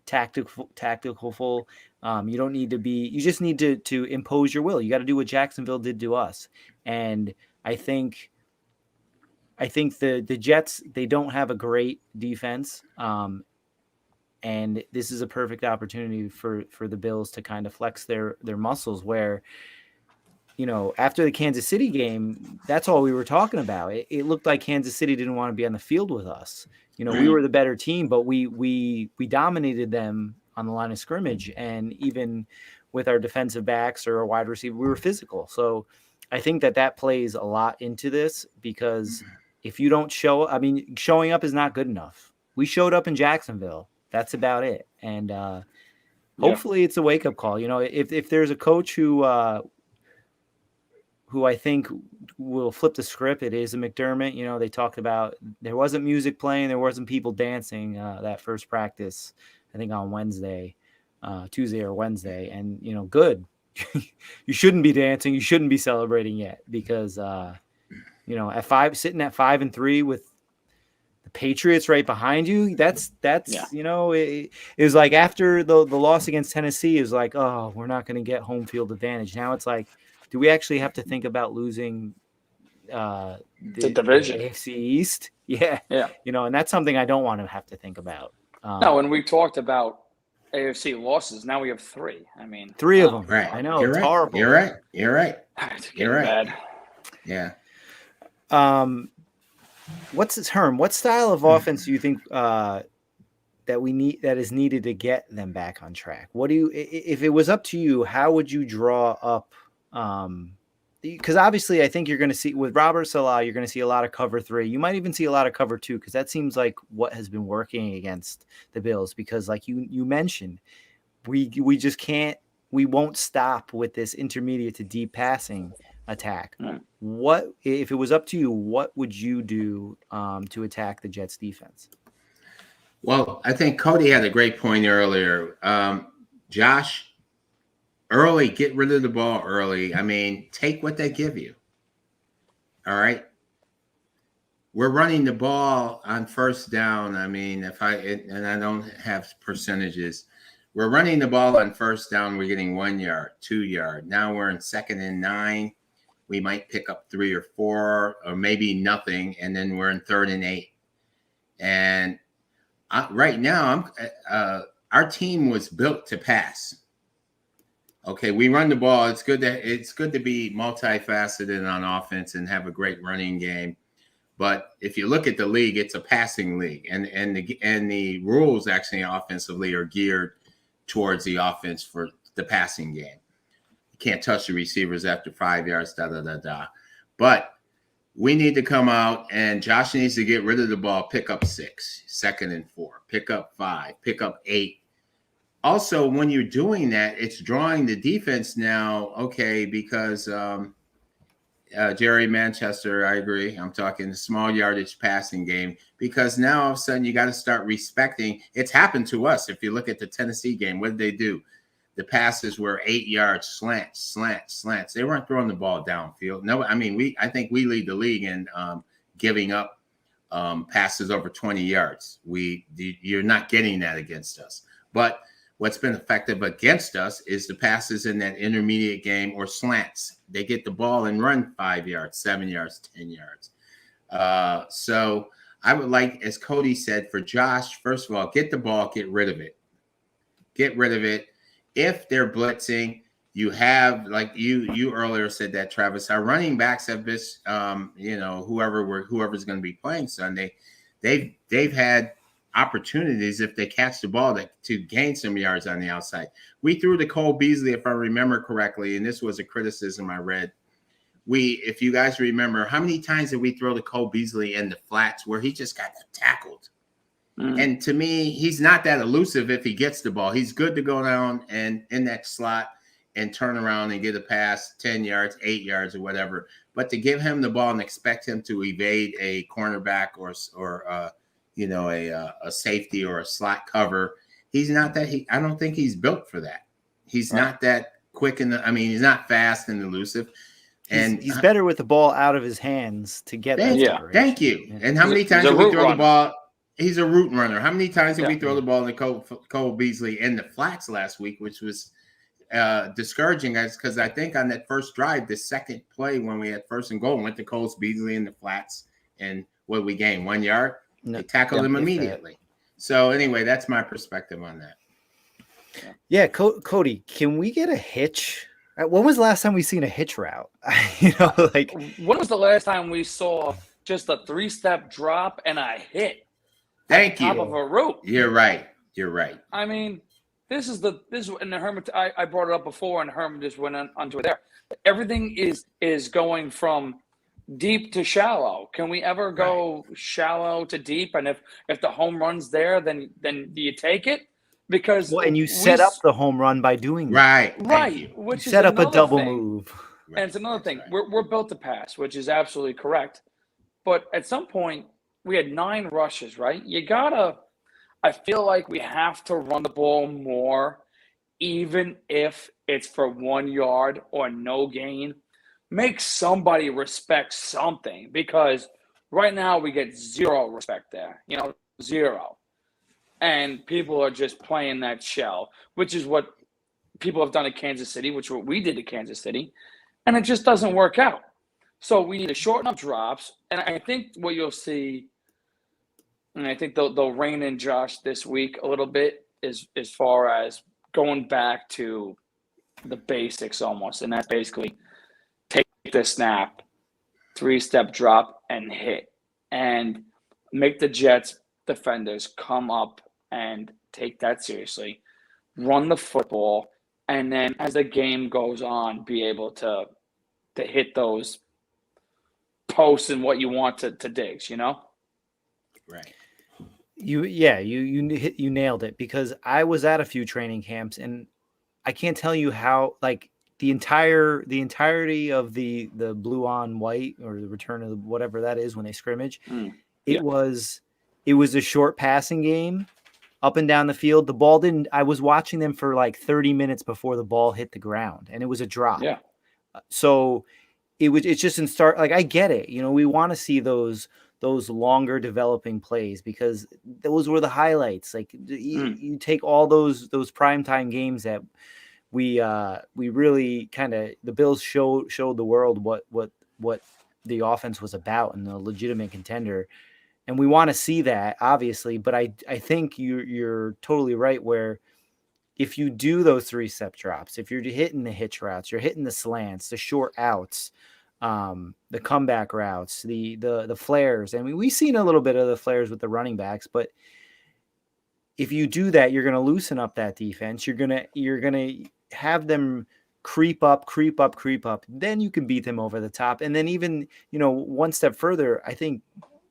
tactical. You don't need to be. You just need to impose your will. You got to do what Jacksonville did to us. And I think the Jets, they don't have a great defense. And this is a perfect opportunity for the Bills to kind of flex their muscles where, after the Kansas City game, that's all we were talking about. It looked like Kansas City didn't want to be on the field with us. We were the better team, but we dominated them on the line of scrimmage. And even with our defensive backs or a wide receiver, we were physical. So I think that plays a lot into this because if you don't showing up is not good enough. We showed up in Jacksonville. That's about it. And hopefully it's a wake-up call. If there's a coach who I think will flip the script, it is a McDermott. They talked about there wasn't music playing, there wasn't people dancing that first practice, I think on Tuesday or Wednesday. And, good. You shouldn't be dancing. You shouldn't be celebrating yet because, sitting at 5-3 with the Patriots right behind you, that's it was like after the loss against Tennessee, it was like, oh, we're not going to get home field advantage. Now it's like, do we actually have to think about losing the division, the AFC East? Yeah. And that's something I don't want to have to think about. No, and we talked about AFC losses. Now we have 3. I mean, 3 of them. Right. I know. You're it's right. horrible. You're right. It's getting bad. Yeah. What style of offense do you think that is needed to get them back on track? If it was up to you, how would you draw up? Because obviously, I think you're going to see with Robert Salah, you're going to see a lot of cover 3. You might even see a lot of cover 2 because that seems like what has been working against the Bills. Because, like you mentioned, we just can't. We won't stop with this intermediate to deep passing attack. What if it was up to you? What would you do to attack the Jets defense? Well, I think Cody had a great point earlier. Josh, early, get rid of the ball early. I mean, take what they give you. All right. We're running the ball on first down. I mean, and I don't have percentages. We're running the ball on first down. We're getting 1 yard, 2 yard. Now we're in 2nd and 9. We might pick up 3 or 4 or maybe nothing. And then we're in 3rd and 8. And right now, our team was built to pass. Okay, we run the ball. It's good to be multifaceted on offense and have a great running game. But if you look at the league, it's a passing league, and the rules actually offensively are geared towards the offense for the passing game. You can't touch the receivers after 5 yards, But we need to come out, and Josh needs to get rid of the ball, pick up 6, 2nd and 4, pick up 5, pick up 8. Also, when you're doing that, it's drawing the defense now, okay, because Jerry Manchester, I agree. I'm talking small yardage passing game because now all of a sudden you got to start respecting. It's happened to us. If you look at the Tennessee game, what did they do? The passes were 8 yards, slants. They weren't throwing the ball downfield. No, I mean, I think we lead the league in giving up passes over 20 yards. You're not getting that against us. But what's been effective against us is the passes in that intermediate game or slants. They get the ball and run 5 yards, 7 yards, 10 yards. So I would like, as Cody said, for Josh, first of all, get the ball, get rid of it. Get rid of it. If they're blitzing, you have, like you earlier said that, Travis, our running backs have this, whoever's going to be playing Sunday, they've had opportunities if they catch the ball to gain some yards on the outside. We threw to Cole Beasley, if I remember correctly, and this was a criticism I read. If you guys remember, how many times did we throw to Cole Beasley in the flats where he just got tackled? And to me, he's not that elusive if he gets the ball. He's good to go down and in that slot and turn around and get a pass 10 yards, 8 yards, or whatever. But to give him the ball and expect him to evade a cornerback or a safety or a slot cover, he's not that. I don't think he's built for that. He's not that quick he's not fast and elusive. And he's better with the ball out of his hands to get that separation. Thank you. Yeah. And how many times did we throw the ball? He's a route runner. How many times did we throw the ball to Cole Beasley in the flats last week, which was discouraging us because I think on that first drive, the second play when we had 1st and goal, went to Cole Beasley in the flats, and what we gained 1 yard. They tackled him immediately. So anyway, that's my perspective on that. Yeah, Cody, can we get a hitch? When was the last time we seen a hitch route? When was the last time we saw just a 3-step drop and a hit? Thank you. Top of a rope. You're right. I mean, this is and the Herman. I brought it up before, and Herman just went onto it there. Everything is going from deep to shallow. Can we ever go shallow to deep? And if the home run's there, then do you take it? Because and you set up the home run by doing that. Right. Which you set up a double move. And it's another thing. We're built to pass, which is absolutely correct. But at some point, we had 9 rushes, right? I feel like we have to run the ball more, even if it's for 1 yard or no gain. Make somebody respect something, because right now we get 0 respect there, 0. And people are just playing that shell, which is what people have done at Kansas City, which is what we did at Kansas City, and it just doesn't work out. So we need to shorten up drops, and I think what you'll see, and I think they'll rein in Josh this week a little bit, is as far as going back to the basics almost, and that's basically take the snap, 3-step drop, and hit, and make the Jets defenders come up and take that seriously, run the football, and then as the game goes on, be able to hit those posts and what you want to Diggs, Right. You nailed it, because I was at a few training camps, and I can't tell you how, like, the entirety of the blue on white, or the return of whatever that is when they scrimmage, it was a short passing game up and down the field. The ball I was watching them for like 30 minutes before the ball hit the ground, and it was a drop. Yeah. So it's just in start, like, I get it. We want to see those longer developing plays, because those were the highlights. Like, you take all those primetime games that we really kind of, the Bills showed the world what the offense was about, and the legitimate contender. And we want to see that, obviously, but I think you're totally right, where if you do those 3-step drops, if you're hitting the hitch routes, you're hitting the slants, the short outs, the comeback routes, the flares. I mean, we've seen a little bit of the flares with the running backs, but if you do that, you're going to loosen up that defense. You're going to have them creep up. Then you can beat them over the top. And then even, one step further, I think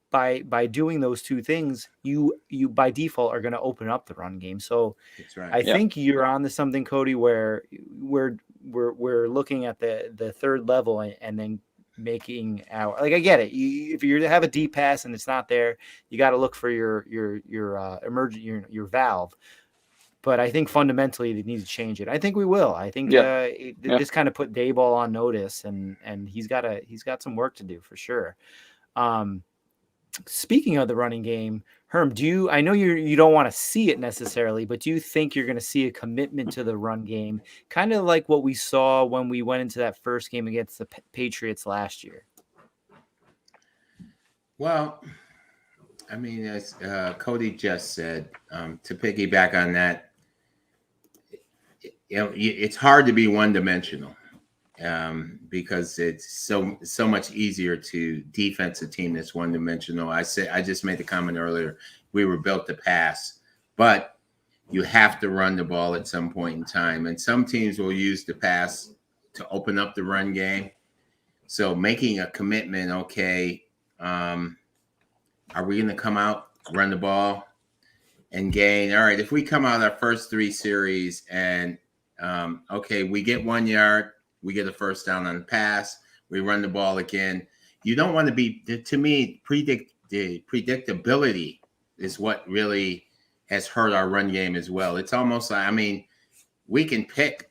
by doing those two things, you by default are going to open up the run game. So that's right. I think you're on to something, Cody, where we're looking at the third level and then making our, like, I get it. If you have a deep pass and it's not there, you got to look for your emergent your valve. But I think fundamentally they need to change it. I think we will. I think this kind of put Dayball on notice, and he's got some work to do for sure. Speaking of the running game, Herm, I know you don't want to see it necessarily, but do you think you're going to see a commitment to the run game, kind of like what we saw when we went into that first game against the Patriots last year? Well, I mean, as Cody just said, to piggyback on that, it's hard to be one-dimensional. because it's so much easier to defense a team that's one dimensional. I just made the comment earlier. We were built to pass, but you have to run the ball at some point in time. And some teams will use the pass to open up the run game. So making a commitment, okay, are we going to come out, run the ball, and gain? All right, if we come out our first 3 series and, okay, we get 1 yard, we get a first down on the pass, we run the ball again. You don't want to be, to me, the predictability is what really has hurt our run game as well. It's almost like, I mean, we can pick.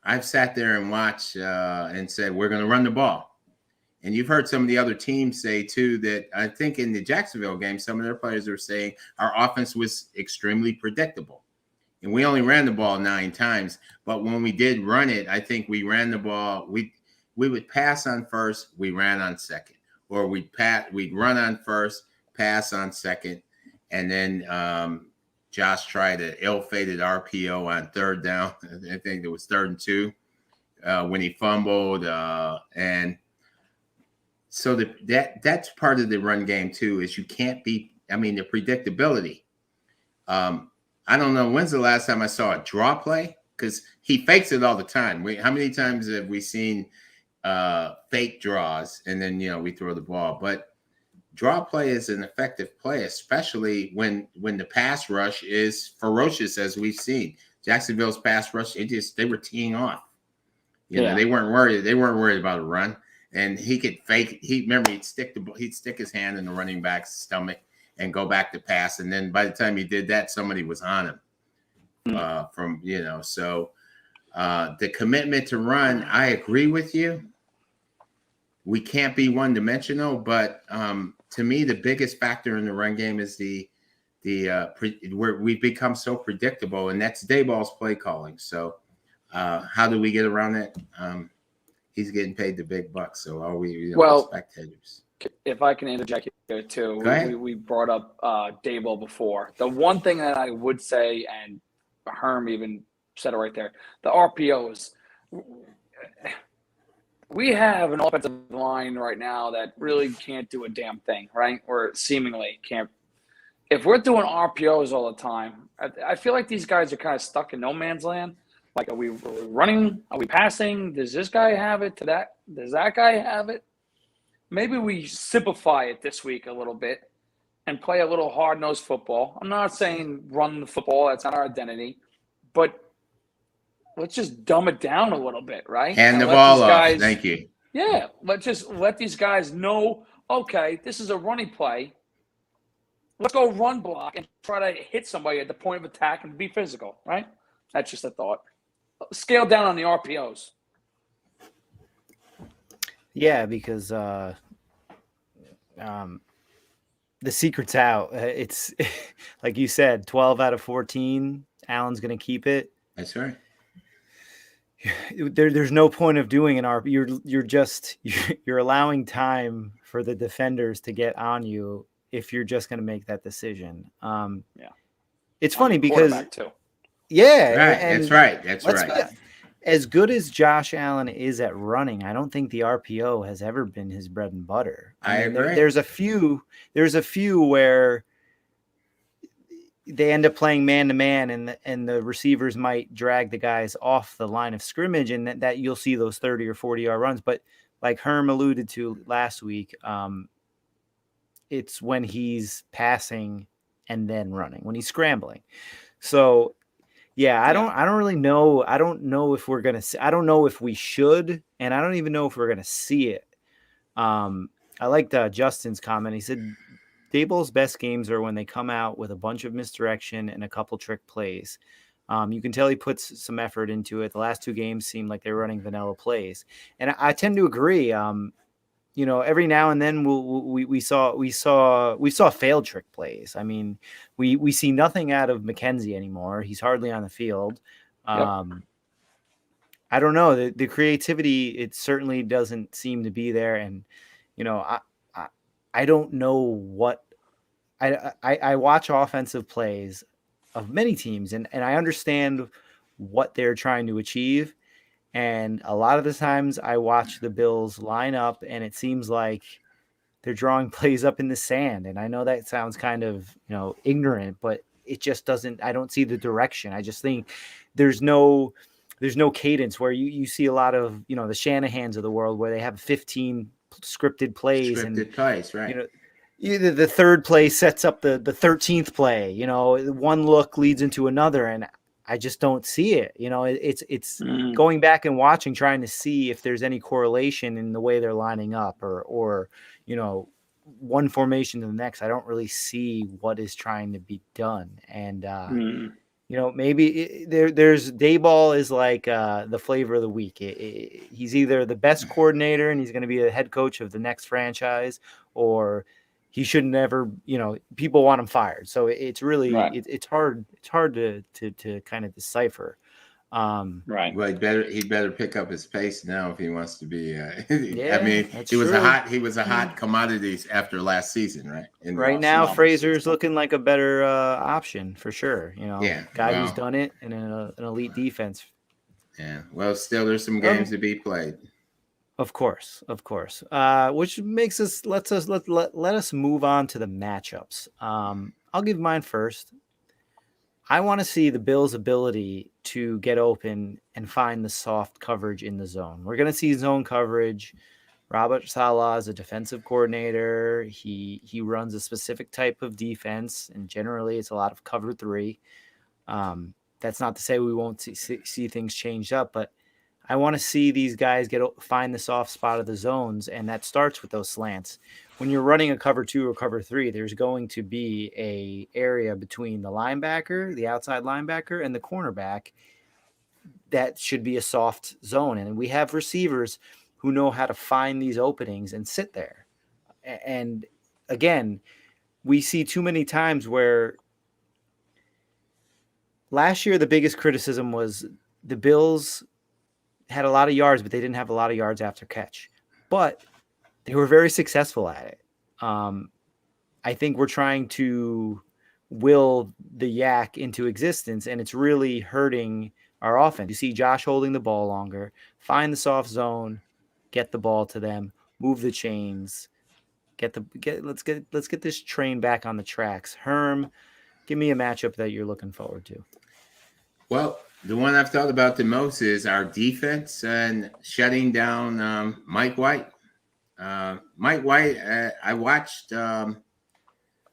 I've sat there and watched and said, we're going to run the ball. And you've heard some of the other teams say, too, that I think in the Jacksonville game, some of their players are saying our offense was extremely predictable. And we only ran the ball 9 times. But when we did run it, I think we ran the ball. We would pass on first, we ran on second. Or we'd run on first, pass on second. And then Josh tried an ill-fated RPO on 3rd down. I think it was 3rd and 2 when he fumbled. And so that's part of the run game, too, is you can't be – I mean, the predictability. I don't know. When's the last time I saw a draw play? Because he fakes it all the time. How many times have we seen fake draws and then, we throw the ball? But draw play is an effective play, especially when the pass rush is ferocious, as we've seen. Jacksonville's pass rush, they were teeing off. They weren't worried. They weren't worried about a run. And he could fake. He'd stick his hand in the running back's stomach and go back to pass. And then by the time he did that, somebody was on him. So the commitment to run, I agree with you. We can't be one-dimensional, but to me, the biggest factor in the run game is where we've become so predictable, and that's Dayball's play calling. So how do we get around that? He's getting paid the big bucks, so are we spectators? If I can interject here too, we brought up Dayball before. The one thing that I would say, and Herm even said it right there, the RPOs. We have an offensive line right now that really can't do a damn thing, right? Or seemingly can't. If we're doing RPOs all the time, I feel like these guys are kind of stuck in no man's land. Like, are we running? Are we passing? Does this guy have it? Does that guy have it? Maybe we simplify it this week a little bit and play a little hard-nosed football. I'm not saying run the football. That's not our identity. But let's just dumb it down a little bit, right? Hand the ball off. Thank you. Yeah, let these guys know, okay, this is a running play. Let's go run block and try to hit somebody at the point of attack and be physical, right? That's just a thought. Scale down on the RPOs. Yeah, because the secret's out. It's like you said, 12 out of 14. Allen's going to keep it. That's right. There's no point of doing an RP. You're allowing time for the defenders to get on you if you're just going to make that decision. It's funny because right, that's right. As good as Josh Allen is at running, I don't think the RPO has ever been his bread and butter. I agree. There's a few where they end up playing man-to-man and the receivers might drag the guys off the line of scrimmage, and that you'll see those 30 or 40-yard runs. But like Herm alluded to last week, it's when he's passing and then running, when he's scrambling. So yeah, I don't really know. I don't know if we're going to see, I don't know if we should, and I don't even know if we're going to see it. I liked Justin's comment. He said, Daboll's best games are when they come out with a bunch of misdirection and a couple trick plays. You can tell he puts some effort into it. The last 2 games seemed like they're running vanilla plays. And I tend to agree. Every now and then we saw failed trick plays. I mean, we see nothing out of McKenzie anymore. He's hardly on the field. Yep. I don't know. The creativity, it certainly doesn't seem to be there. And, I don't know what I watch offensive plays of many teams and I understand what they're trying to achieve. And a lot of the times I watch the Bills line up and it seems like they're drawing plays up in the sand. And I know that sounds kind of, ignorant, but it just doesn't, I don't see the direction. I just think there's no cadence where you see a lot of, the Shanahans of the world where they have 15 scripted plays and, Scripted plays, right? Either the third play sets up the 13th play, one look leads into another. And I just don't see it. It's going back and watching, trying to see if there's any correlation in the way they're lining up or one formation to the next. I don't really see what is trying to be done. And, maybe there's Dayball is like the flavor of the week. He's either the best coordinator and he's going to be the head coach of the next franchise, or he should never, people want him fired. So it's really, right. it's hard to kind of decipher. Right. Well, he'd better pick up his pace now if he wants to be. Yeah, I mean, that's he was true. a hot commodity after last season, right? Right now, Fraser's looking like a better option for sure. Guy who's done it in an elite defense. Yeah. Well, still, there's some games to be played. Of course. Which makes us let us move on to the matchups. I'll give mine first. I want to see the Bills' ability to get open and find the soft coverage in the zone. We're going to see zone coverage. Robert Saleh is a defensive coordinator. He runs a specific type of defense, and generally it's a lot of cover 3. That's not to say we won't see things changed up, but I want to see these guys find the soft spot of the zones, and that starts with those slants. When you're running a cover 2 or cover 3, there's going to be a area between the linebacker, the outside linebacker, and the cornerback that should be a soft zone. And we have receivers who know how to find these openings and sit there. And again, we see too many times where last year the biggest criticism was the Bills had a lot of yards, but they didn't have a lot of yards after catch. But they were very successful at it. I think we're trying to will the yak into existence, and it's really hurting our offense. You see Josh holding the ball longer, find the soft zone, get the ball to them, move the chains, let's get this train back on the tracks. Herm, give me a matchup that you're looking forward to. Well, the one I've thought about the most is our defense and shutting down Mike White. Mike White, I watched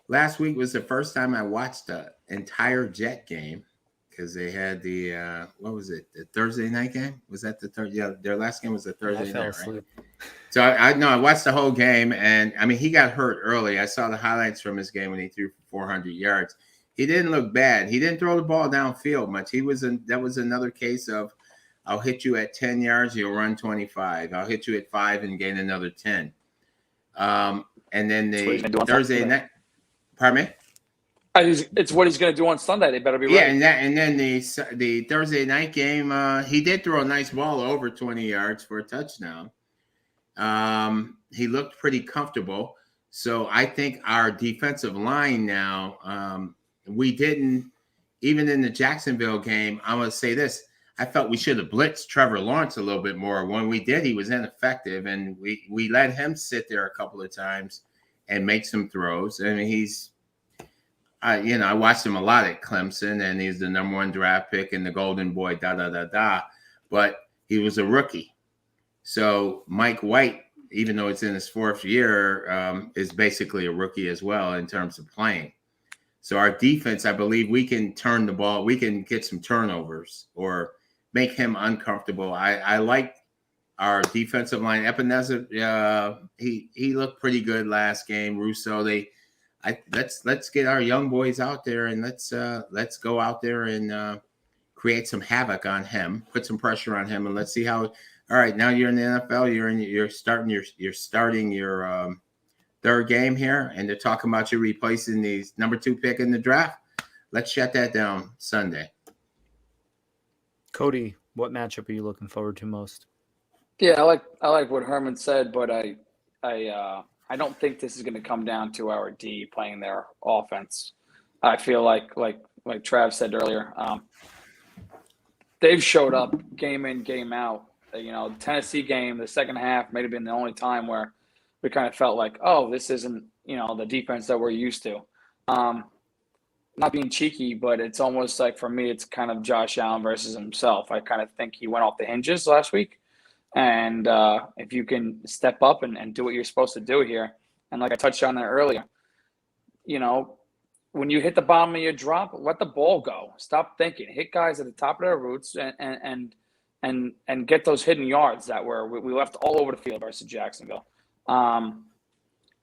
last week was the first time I watched the entire Jet game because they had the what was it, the Thursday night game? Was that the third? Yeah, their last game was the Thursday night, right? So I watched the whole game, and I mean he got hurt early. I saw the highlights from his game when he threw for 400 yards. He didn't look bad. He didn't throw the ball downfield much. That was another case of I'll hit you at 10 yards, you'll run 25. I'll hit you at 5 and gain another 10. And then the Thursday night, pardon me? It's what he's going to do on Sunday. They better be ready. Yeah, and then the Thursday night game, he did throw a nice ball over 20 yards for a touchdown. He looked pretty comfortable. So I think our defensive line now, we didn't, even in the Jacksonville game, I'm going to say this. I felt we should have blitzed Trevor Lawrence a little bit more. When we did, he was ineffective, and we let him sit there a couple of times and make some throws. I mean, he's, I watched him a lot at Clemson, and he's the #1 draft pick and the golden boy, but he was a rookie. So Mike White, even though it's in his 4th year, is basically a rookie as well in terms of playing. So our defense, I believe we can turn the ball. We can get some turnovers or make him uncomfortable. I like our defensive line. Epineza, he looked pretty good last game. Russo, let's get our young boys out there and let's go out there and create some havoc on him, put some pressure on him, and let's see how. All right, now you're in the NFL. You're starting your 3rd game here, and they're talking about you replacing the #2 pick in the draft. Let's shut that down Sunday. Cody, what matchup are you looking forward to most? Yeah, I like what Herman said, but I don't think this is going to come down to our D playing their offense. I feel like Trav said earlier, they've showed up game in, game out. The Tennessee game, the second half may have been the only time where we kind of felt like, oh, this isn't, the defense that we're used to. Not being cheeky, but it's almost like for me, it's kind of Josh Allen versus himself. I kind of think he went off the hinges last week. And if you can step up and do what you're supposed to do here, and like I touched on that earlier, when you hit the bottom of your drop, let the ball go. Stop thinking. Hit guys at the top of their routes and get those hidden yards that we left all over the field versus Jacksonville.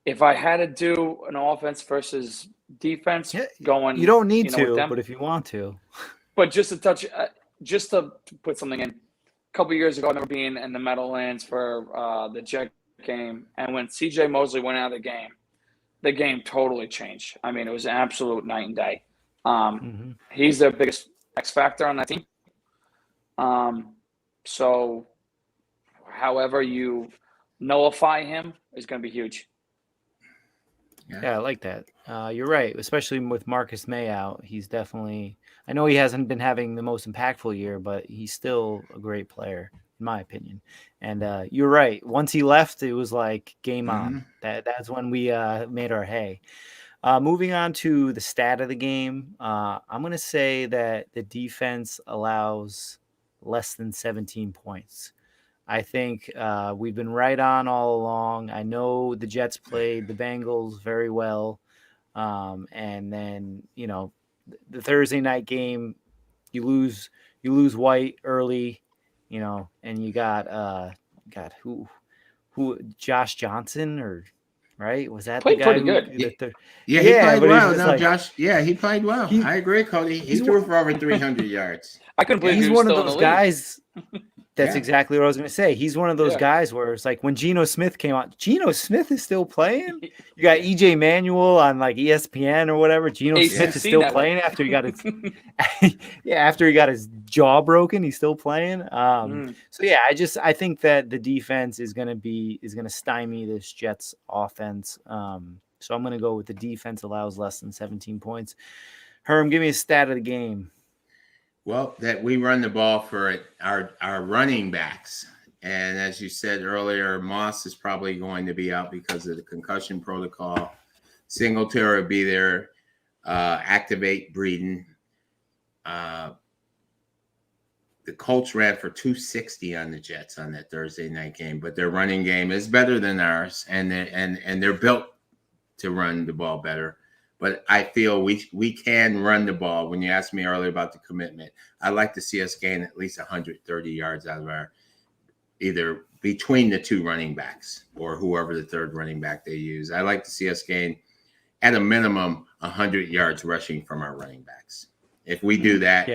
If I had to do an offense versus defense going, you don't need to, but if you want to. But just to touch, just to put something in, a couple of years ago, I remember being in the Meadowlands for the Jet game, and when C.J. Mosley went out of the game totally changed. I mean, it was an absolute night and day. He's their biggest X factor on that team. So, however you nullify him is going to be huge. Yeah, I like that. You're right, especially with Marcus May out. He's definitely – I know he hasn't been having the most impactful year, but he's still a great player, in my opinion. And you're right. Once he left, it was like game on. That's when we made our hay. Moving on to the stat of the game, I'm going to say that the defense allows less than 17 points. I think we've been right on all along. I know the Jets played the Bengals very well. And then, the Thursday night game, you lose White early, and you got who Josh Johnson right? Was that played the guy pretty good? He played well. No, Josh. Yeah, he played well. I agree, Cody. He threw for over 300 yards. I couldn't believe he's one of those guys. That's Yeah. exactly what I was going to say. He's one of those guys where it's like when Geno Smith came out, Geno Smith is still playing. You got EJ Manuel on like ESPN or whatever. Geno Smith is still playing after he got his after he got his jaw broken. He's still playing. So yeah, I think that the defense is going to stymie this Jets offense. So I'm going to go with the defense allows less than 17 points. Herm, give me a stat of the game. Well, that we run the ball for our running backs. And as you said earlier, Moss is probably going to be out because of the concussion protocol. Singletary will be there. Activate Breeden. The Colts ran for 260 on the Jets on that Thursday night game, but their running game is better than ours, and they're built to run the ball better. But I feel we can run the ball. When you asked me earlier about the commitment, I'd like to see us gain at least 130 yards out of our either between the two running backs or whoever the third running back they use. I'd like to see us gain at a minimum 100 yards rushing from our running backs. If we do that,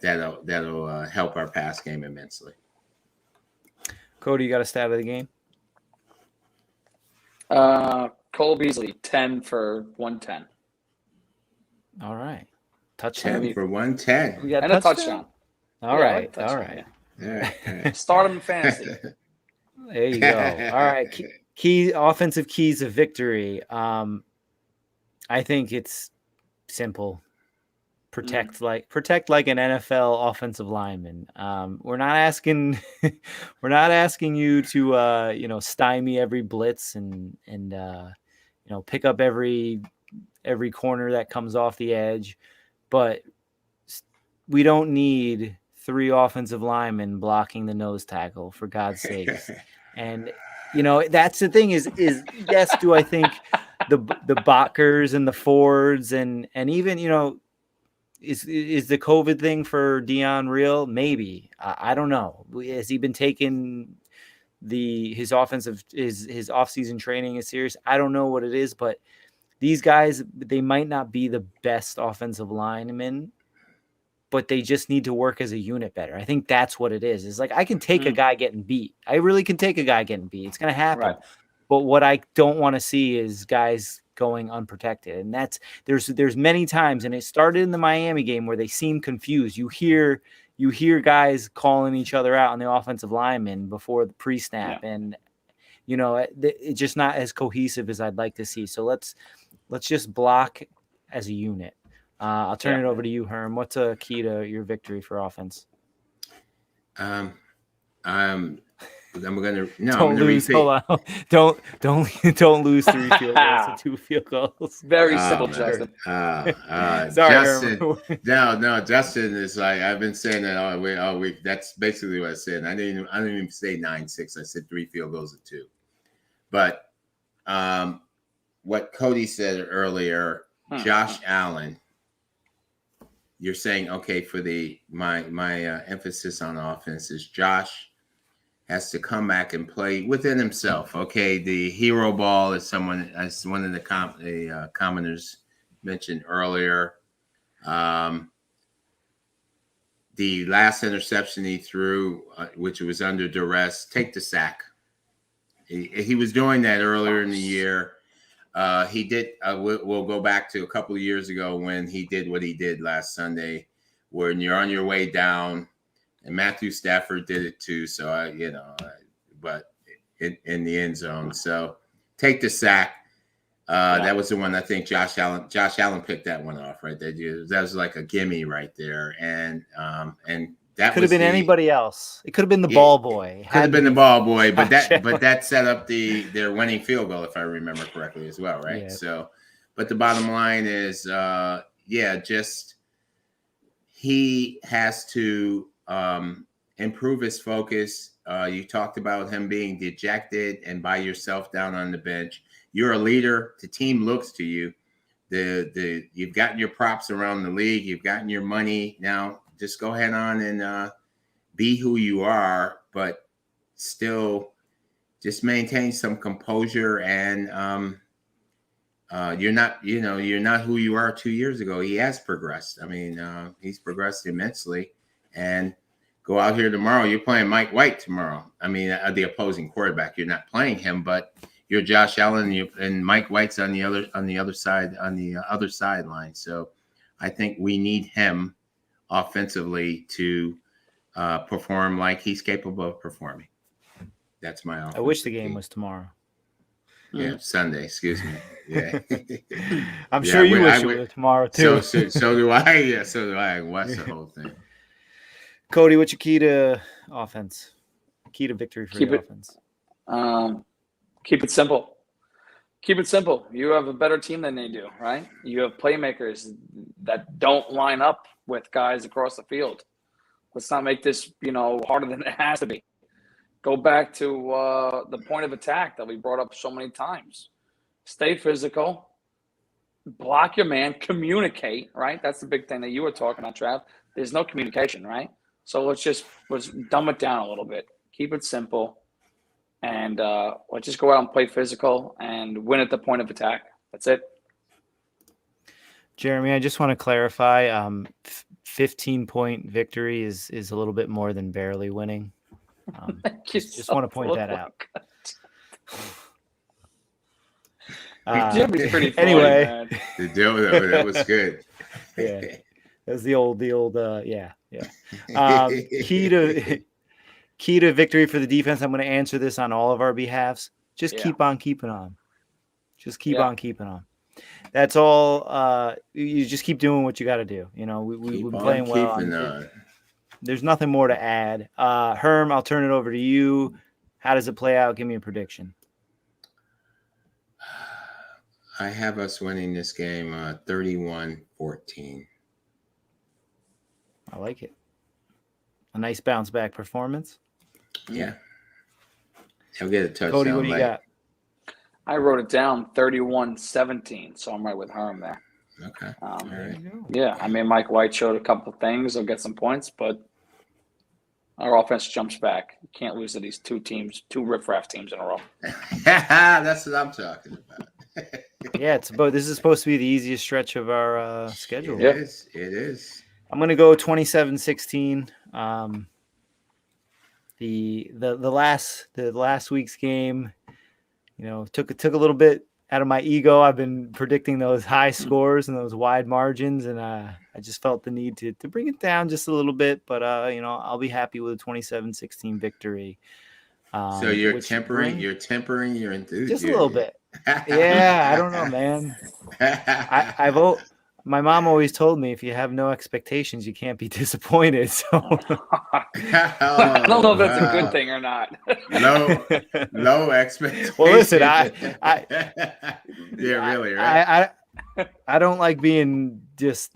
that'll help our pass game immensely. Cody, you got a stat of the game? Cole Beasley, 10 for 110. All right. Touchdown. 10 for 110. We got a touchdown. All right. All right. Start him in fantasy. There you go. All right. Key offensive keys of victory. I think it's simple. Protect like an NFL offensive lineman. We're not asking you to stymie every blitz and pick up every corner that comes off the edge, but we don't need 3 offensive linemen blocking the nose tackle, for God's sakes. And that's the thing is yes, do I think the Bachers and the Fords and even is the COVID thing for Dion real? Maybe. I don't know. Has he been taking his off-season training is serious? I don't know what it is, but these guys, they might not be the best offensive linemen, but they just need to work as a unit better. I think that's what it is. It's like I can take a guy getting beat. I really can take a guy getting beat. It's going to happen. Right. But what I don't want to see is guys going unprotected. And there's many times, and it started in the Miami game where they seem confused. You hear guys calling each other out on the offensive linemen before the pre-snap. Yeah. And, it's just not as cohesive as I'd like to see. So let's just block as a unit. I'll turn it over to you, Herm. What's a key to your victory for offense? I'm gonna Don't lose. repeat. Hold on. Don't lose 3 field goals to 2 field goals. Very simple, Justin. Sorry, Justin. Herm. No, Justin is like, I've been saying that all week. That's basically what I said. I didn't even say 9-6. I said 3 field goals to 2. But what Cody said earlier, Josh Allen. You're saying, okay, for my emphasis on offense is Josh has to come back and play within himself. Okay, the hero ball is one of the commenters mentioned earlier. The last interception he threw, which was under duress, take the sack. He was doing that earlier in the year. He did. We'll go back to a couple of years ago when he did what he did last Sunday, when you're on your way down, and Matthew Stafford did it too. So but in the end zone. So take the sack. That was the one I think Josh Allen picked that one off right there. That was like a gimme right there, and that could have been anybody else. It could have been the ball boy. Could have been the ball boy, but that set up their winning field goal, if I remember correctly, as well, right? Yeah. So, but the bottom line is, just he has to improve his focus. You talked about him being dejected and by yourself down on the bench. You're a leader. The team looks to you. You've gotten your props around the league. You've gotten your money. Now just go ahead on and be who you are, but still just maintain some composure. And you're not who you are 2 years ago. He has progressed. I mean, he's progressed immensely. And go out here tomorrow. You're playing Mike White tomorrow. I mean, the opposing quarterback. You're not playing him, but you're Josh Allen and Mike White's on the other sideline. So I think we need him offensively to perform like he's capable of performing. That's my offense. I wish the game was tomorrow. Yeah, Sunday. Excuse me. Yeah, I'm sure you wish it was tomorrow too. So do I. Yeah, so do I. Watch the whole thing. Cody, what's your key to offense? Key to victory for the offense? Keep it simple. Keep it simple. You have a better team than they do, right? You have playmakers that don't line up with guys across the field. Let's not make this, harder than it has to be. Go back to the point of attack that we brought up so many times. Stay physical. Block your man. Communicate, right? That's the big thing that you were talking about, Trav. There's no communication, right? So let's dumb it down a little bit. Keep it simple. And let's just go out and play physical and win at the point of attack. That's it. Jeremy, I just want to clarify. 15-point victory is a little bit more than barely winning. Just want to point that out. Jimmy's pretty funny, anyway, man. That was good. Yeah, that's the old yeah. Key to victory for the defense. I'm going to answer this on all of our behalves. Just keep on keeping on. Just keep on keeping on. That's all. You just keep doing what you got to do. We've been playing well. There's nothing more to add. Herm, I'll turn it over to you. How does it play out? Give me a prediction. I have us winning this game 31-14. I like it. A nice bounce back performance. Yeah. He'll get a touchdown. Cody, what do you got? I wrote it down 31-17, so I'm right with Herm there. Okay. All right. Yeah, I mean, Mike White showed a couple of things. He'll get some points, but our offense jumps back. You can't lose to these two riffraff teams in a row. That's what I'm talking about. Yeah, this is supposed to be the easiest stretch of our schedule. It is. I'm going to go 27-16. The last week's game, took a little bit out of my ego. I've been predicting those high scores and those wide margins, and I just felt the need to bring it down just a little bit. But I'll be happy with a 27-16 victory. So you're tempering your enthusiasm just a little bit. Yeah, I don't know, man. my mom always told me if you have no expectations, you can't be disappointed. So I don't know if that's a good thing or not. Low expectations. Well, listen, yeah, really, right? I don't like being just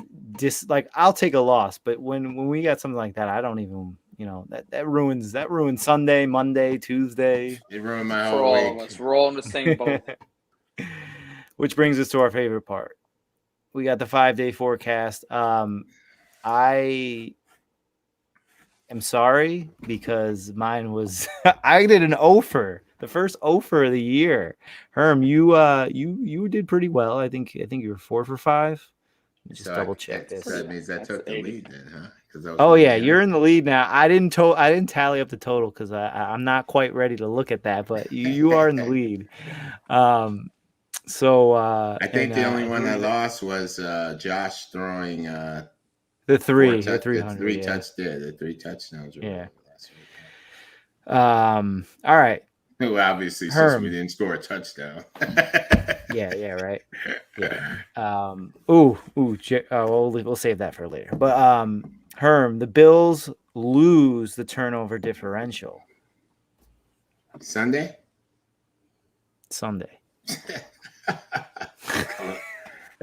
like I'll take a loss, but when we got something like that, I don't even that ruins Sunday, Monday, Tuesday. It ruined my For whole all week. of us, we're all in the same boat. Which brings us to our favorite part. We got the 5-day forecast. I am sorry because mine was I did an offer, the first offer of the year. Herm, you did pretty well. I think you were 4 for 5. Let me just double check this. So that means I That's took the 80. lead then, huh? Oh yeah, you're in the lead now. I didn't tally up the total because I'm not quite ready to look at that, but you are in the lead. So I think the only one I lost was Josh throwing the 300. The 3 touchdowns. Yeah. All right. Well, obviously, since we didn't score a touchdown. Yeah, right. Yeah. We'll save that for later. But Herm, the Bills lose the turnover differential Sunday.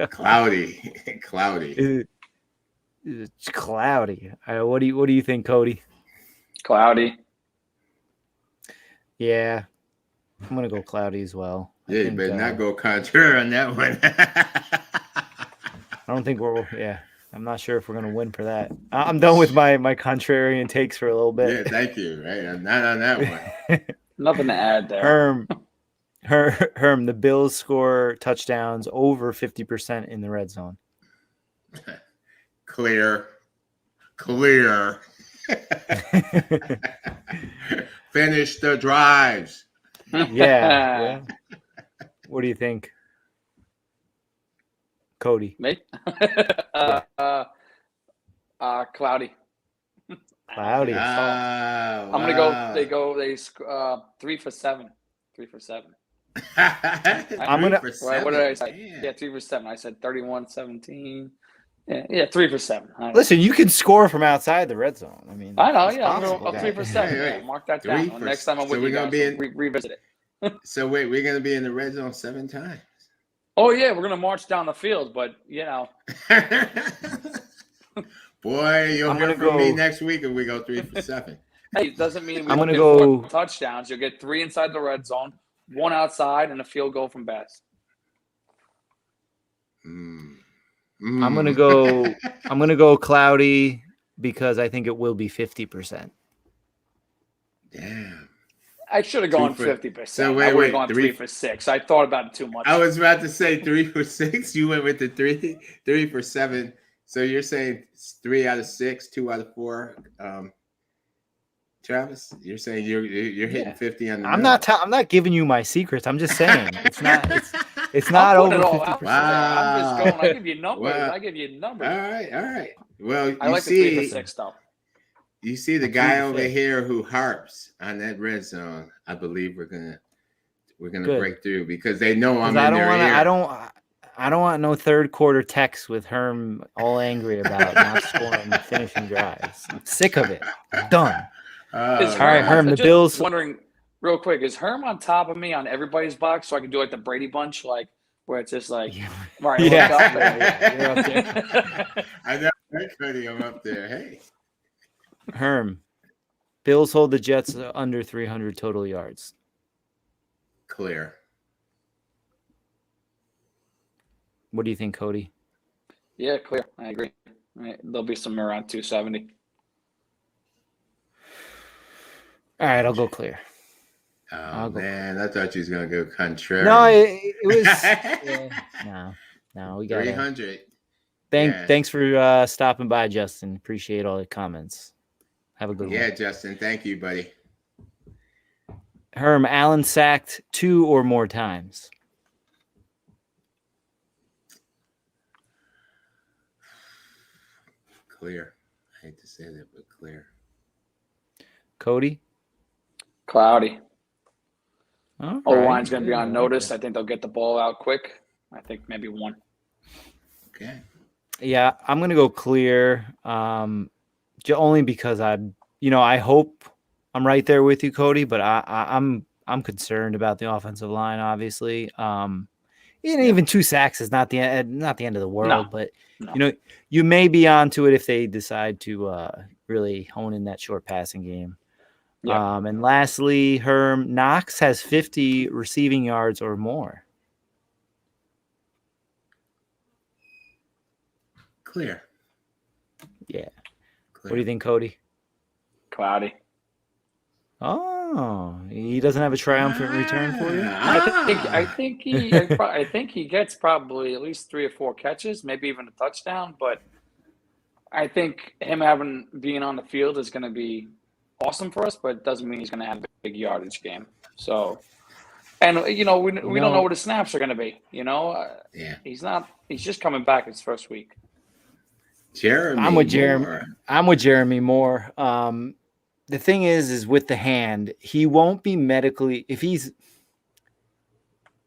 Cloudy. It's cloudy. What do you think, Cody? Cloudy. Yeah, I'm gonna go cloudy as well. Yeah, you better not go contrary on that one. I don't think I'm not sure if we're gonna win for that. I'm done with my contrarian takes for a little bit. Yeah, thank you. Right, I'm not on that one. Nothing to add there. Herm, the Bills score touchdowns over 50% in the red zone. Clear. Finish the drives. Yeah. What do you think, Cody? Me? Cloudy. Cloudy. I'm gonna go. They 3 for 7. 3 for 7. I'm gonna. What did I say? Yeah, 3 for 7. I said 31-17. Yeah, 3 for 7. Listen, you can score from outside the red zone. I mean, I know. Yeah, I'm going to 3 for 7. Wait. Yeah, mark that down. Next time I'm with you guys, we'll revisit it. So wait, we're gonna be in the red zone 7 times. Oh yeah, we're gonna march down the field, but Boy, you'll hear from me next week if we go 3 for 7. Hey, it doesn't mean I'm gonna get 4 touchdowns. You'll get 3 inside the red zone, 1 outside, and a field goal from best. I'm gonna go cloudy because I think it will be 50%. Damn. I should have gone 50%. So I would have gone 3 for 6. I thought about it too much. I was about to say 3 for 6. You went with the 3 for 7. So you're saying 3 out of 6, 2 out of 4. Travis, you're saying you're hitting 50 on the. I'm not giving you my secrets. I'm just saying it's not over 50%. Wow. I'm just going. I give you numbers. I give you numbers. All right. Well, I like the 3 for 6 though. You see the guy over here who harps on that red zone. I believe we're gonna break through because they know I'm in their ear. I don't want no third quarter text with Herm all angry about not scoring the finishing drives. I'm sick of it. I'm done. All right, Herm. The Bills. Wondering real quick, is Herm on top of me on everybody's box so I can do like the Brady Bunch, like where it's just like, right? Yeah. You're up there. I know. I'm up there. Hey. Herm, Bills hold the Jets under 300 total yards. Clear. What do you think, Cody? Yeah, clear. I agree. Right. There'll be somewhere around 270. All right, I'll go clear. Oh, man, I thought you was going to go contrary. No, it was no, we got 300. Thanks for stopping by, Justin. Appreciate all the comments. Have a good one. Yeah, Justin. Thank you, buddy. Herm, Allen sacked 2 or more times. Clear. I hate to say that, but clear. Cody? Cloudy. O-line's right. going to be on notice. I think they'll get the ball out quick. I think maybe 1. Okay. Yeah, I'm gonna go clear. Only because I hope I'm right there with you, Cody. But I'm concerned about the offensive line, obviously. Even 2 sacks is not the end of the world, but No. you may be onto it if they decide to really hone in that short passing game. Yeah. And lastly, Knox has 50 receiving yards or more. Clear. Yeah. Clear. What do you think, Cody? Cloudy. Oh, he doesn't have a triumphant return for you? I think he gets probably at least 3 or 4 catches, maybe even a touchdown. But I think him being on the field is going to be awesome for us, but it doesn't mean he's going to have a big yardage game. So, and we don't know what the snaps are going to be. Yeah. He's just coming back his first week. Jeremy. I'm with Jeremy Moore. The thing is with the hand, he won't be medically if he's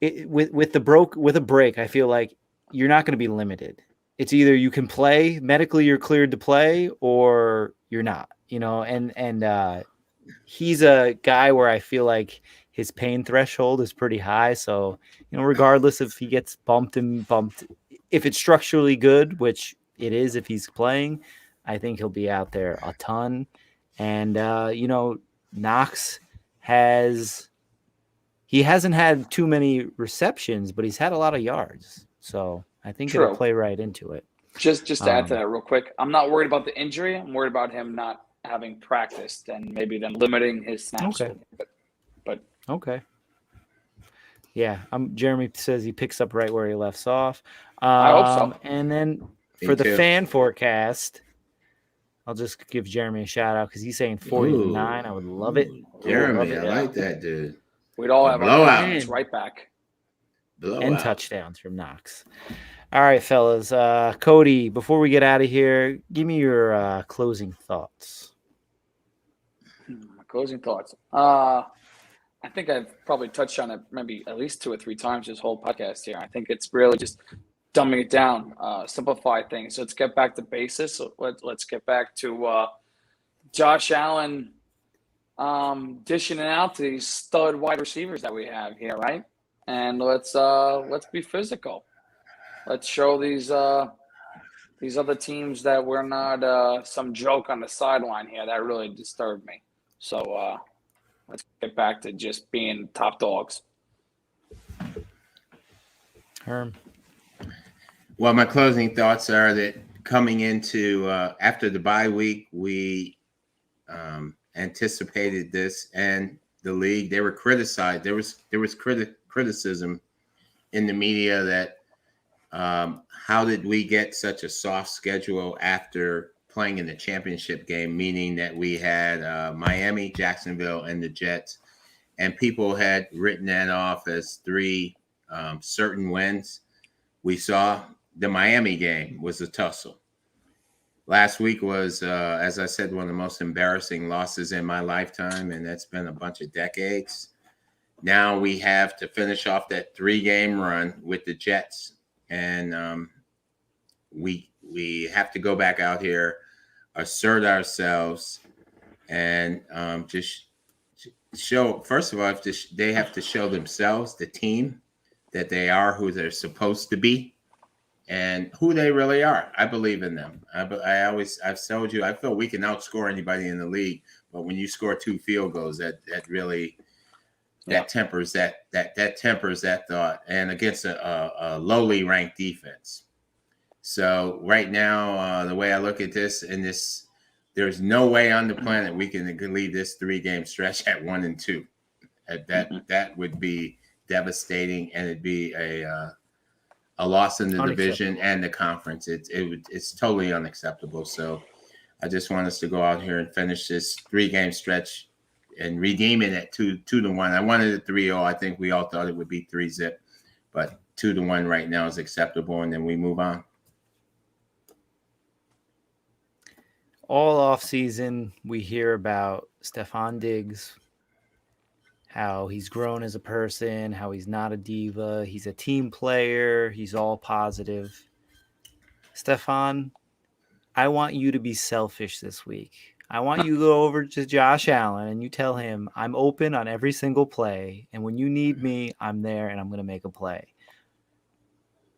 with a break. I feel like you're not going to be limited. It's either you can play medically, you're cleared to play, or you're not. And he's a guy where I feel like his pain threshold is pretty high. So regardless if he gets bumped, if it's structurally good, which it is if he's playing, I think he'll be out there a ton. And Knox he hasn't had too many receptions, but he's had a lot of yards. So I think it'll play right into it. Just to add to that real quick, I'm not worried about the injury. I'm worried about him not having practiced and maybe then limiting his snaps. Okay. But okay. Yeah, Jeremy says he picks up right where he left off. I hope so. And then for the fan forecast, I'll just give Jeremy a shout out because he's saying 40-9. I would love it. Jeremy, I like that, dude. We'd all have our confidence right back. And touchdowns from Knox. All right, fellas. Cody, before we get out of here, give me your closing thoughts. My closing thoughts. I think I've probably touched on it maybe at least 2 or 3 times this whole podcast here. I think it's really just dumbing it down, simplify things. So let's get back to basics. So let's get back to Josh Allen dishing it out to these stud wide receivers that we have here, right? And let's be physical. Let's show these other teams that we're not some joke on the sideline here. That really disturbed me. So let's get back to just being top dogs. Herm. Well, my closing thoughts are that coming into after the bye week, we anticipated this, and the league, they were criticized. There was criticism in the media that how did we get such a soft schedule after playing in the championship game, meaning that we had Miami, Jacksonville, and the Jets, and people had written that off as 3 certain wins. We saw the Miami game was a tussle. Last week was, as I said, one of the most embarrassing losses in my lifetime, and that's been a bunch of decades. Now we have to finish off that 3-game run with the Jets, and we have to go back out here, assert ourselves, and just show. First of all, they have to show themselves, the team, that they are who they're supposed to be, and who they really are. I believe in them. I've told you, I feel we can outscore anybody in the league, but when you score 2 field goals, that really tempers that thought, and against a lowly ranked defense. So right now, the way I look at this, there's no way on the planet we can leave this 3-game stretch at 1-2. That would be devastating, and it'd be a loss in the division and the conference. It's totally unacceptable. So I just want us to go out here and finish this 3-game stretch and redeem it at 2-1. I wanted a 3-0. I think we all thought it would be 3-zip, but 2-1 right now is acceptable, and then we move on. All off season, we hear about Stephon Diggs, how he's grown as a person, how he's not a diva, he's a team player, he's all positive. Stefan, I want you to be selfish this week. I want you to go over to Josh Allen and you tell him, I'm open on every single play. And when you need me, I'm there and I'm going to make a play.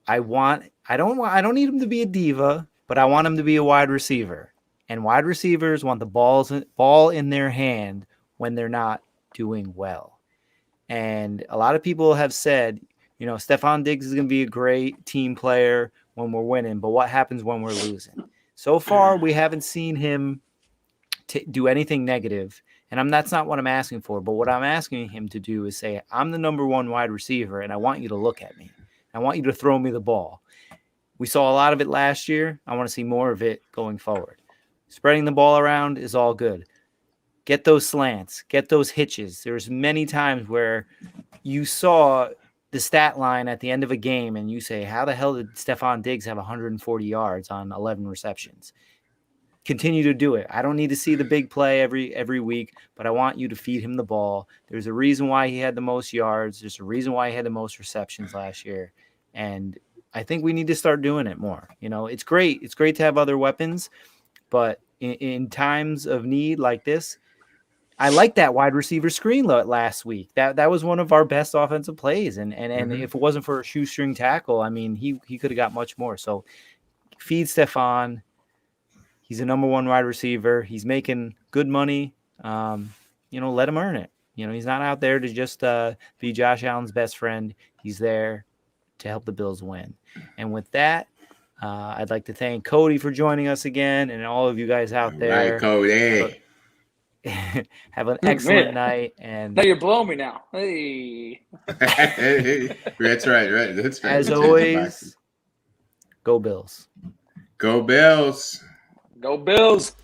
I don't need him to be a diva, but I want him to be a wide receiver. And wide receivers want the ball in their hand when they're not doing well. And a lot of people have said, Stephon Diggs is going to be a great team player when we're winning, but what happens when we're losing? So far, we haven't seen him do anything negative, and that's not what I'm asking for. But what I'm asking him to do is say, I'm the number one wide receiver, and I want you to look at me. I want you to throw me the ball. We saw a lot of it last year. I want to see more of it going forward. Spreading the ball around is all good. Get those slants, get those hitches. There's many times where you saw the stat line at the end of a game and you say, how the hell did Stefon Diggs have 140 yards on 11 receptions? Continue to do it. I don't need to see the big play every week, but I want you to feed him the ball. There's a reason why he had the most yards. There's a reason why he had the most receptions last year. And I think we need to start doing it more. It's great. It's great to have other weapons, but in times of need like this, I like that wide receiver screen last week. That was one of our best offensive plays. And if it wasn't for a shoestring tackle, I mean, he could have got much more. So feed Stefan. He's a number one wide receiver. He's making good money. Let him earn it. He's not out there to just be Josh Allen's best friend. He's there to help the Bills win. And with that, I'd like to thank Cody for joining us again and all of you guys out there. All right, Cody. Have an excellent night. And now you're blowing me now. Hey. That's right. That's right. As always, go Bills. Go Bills. Go Bills.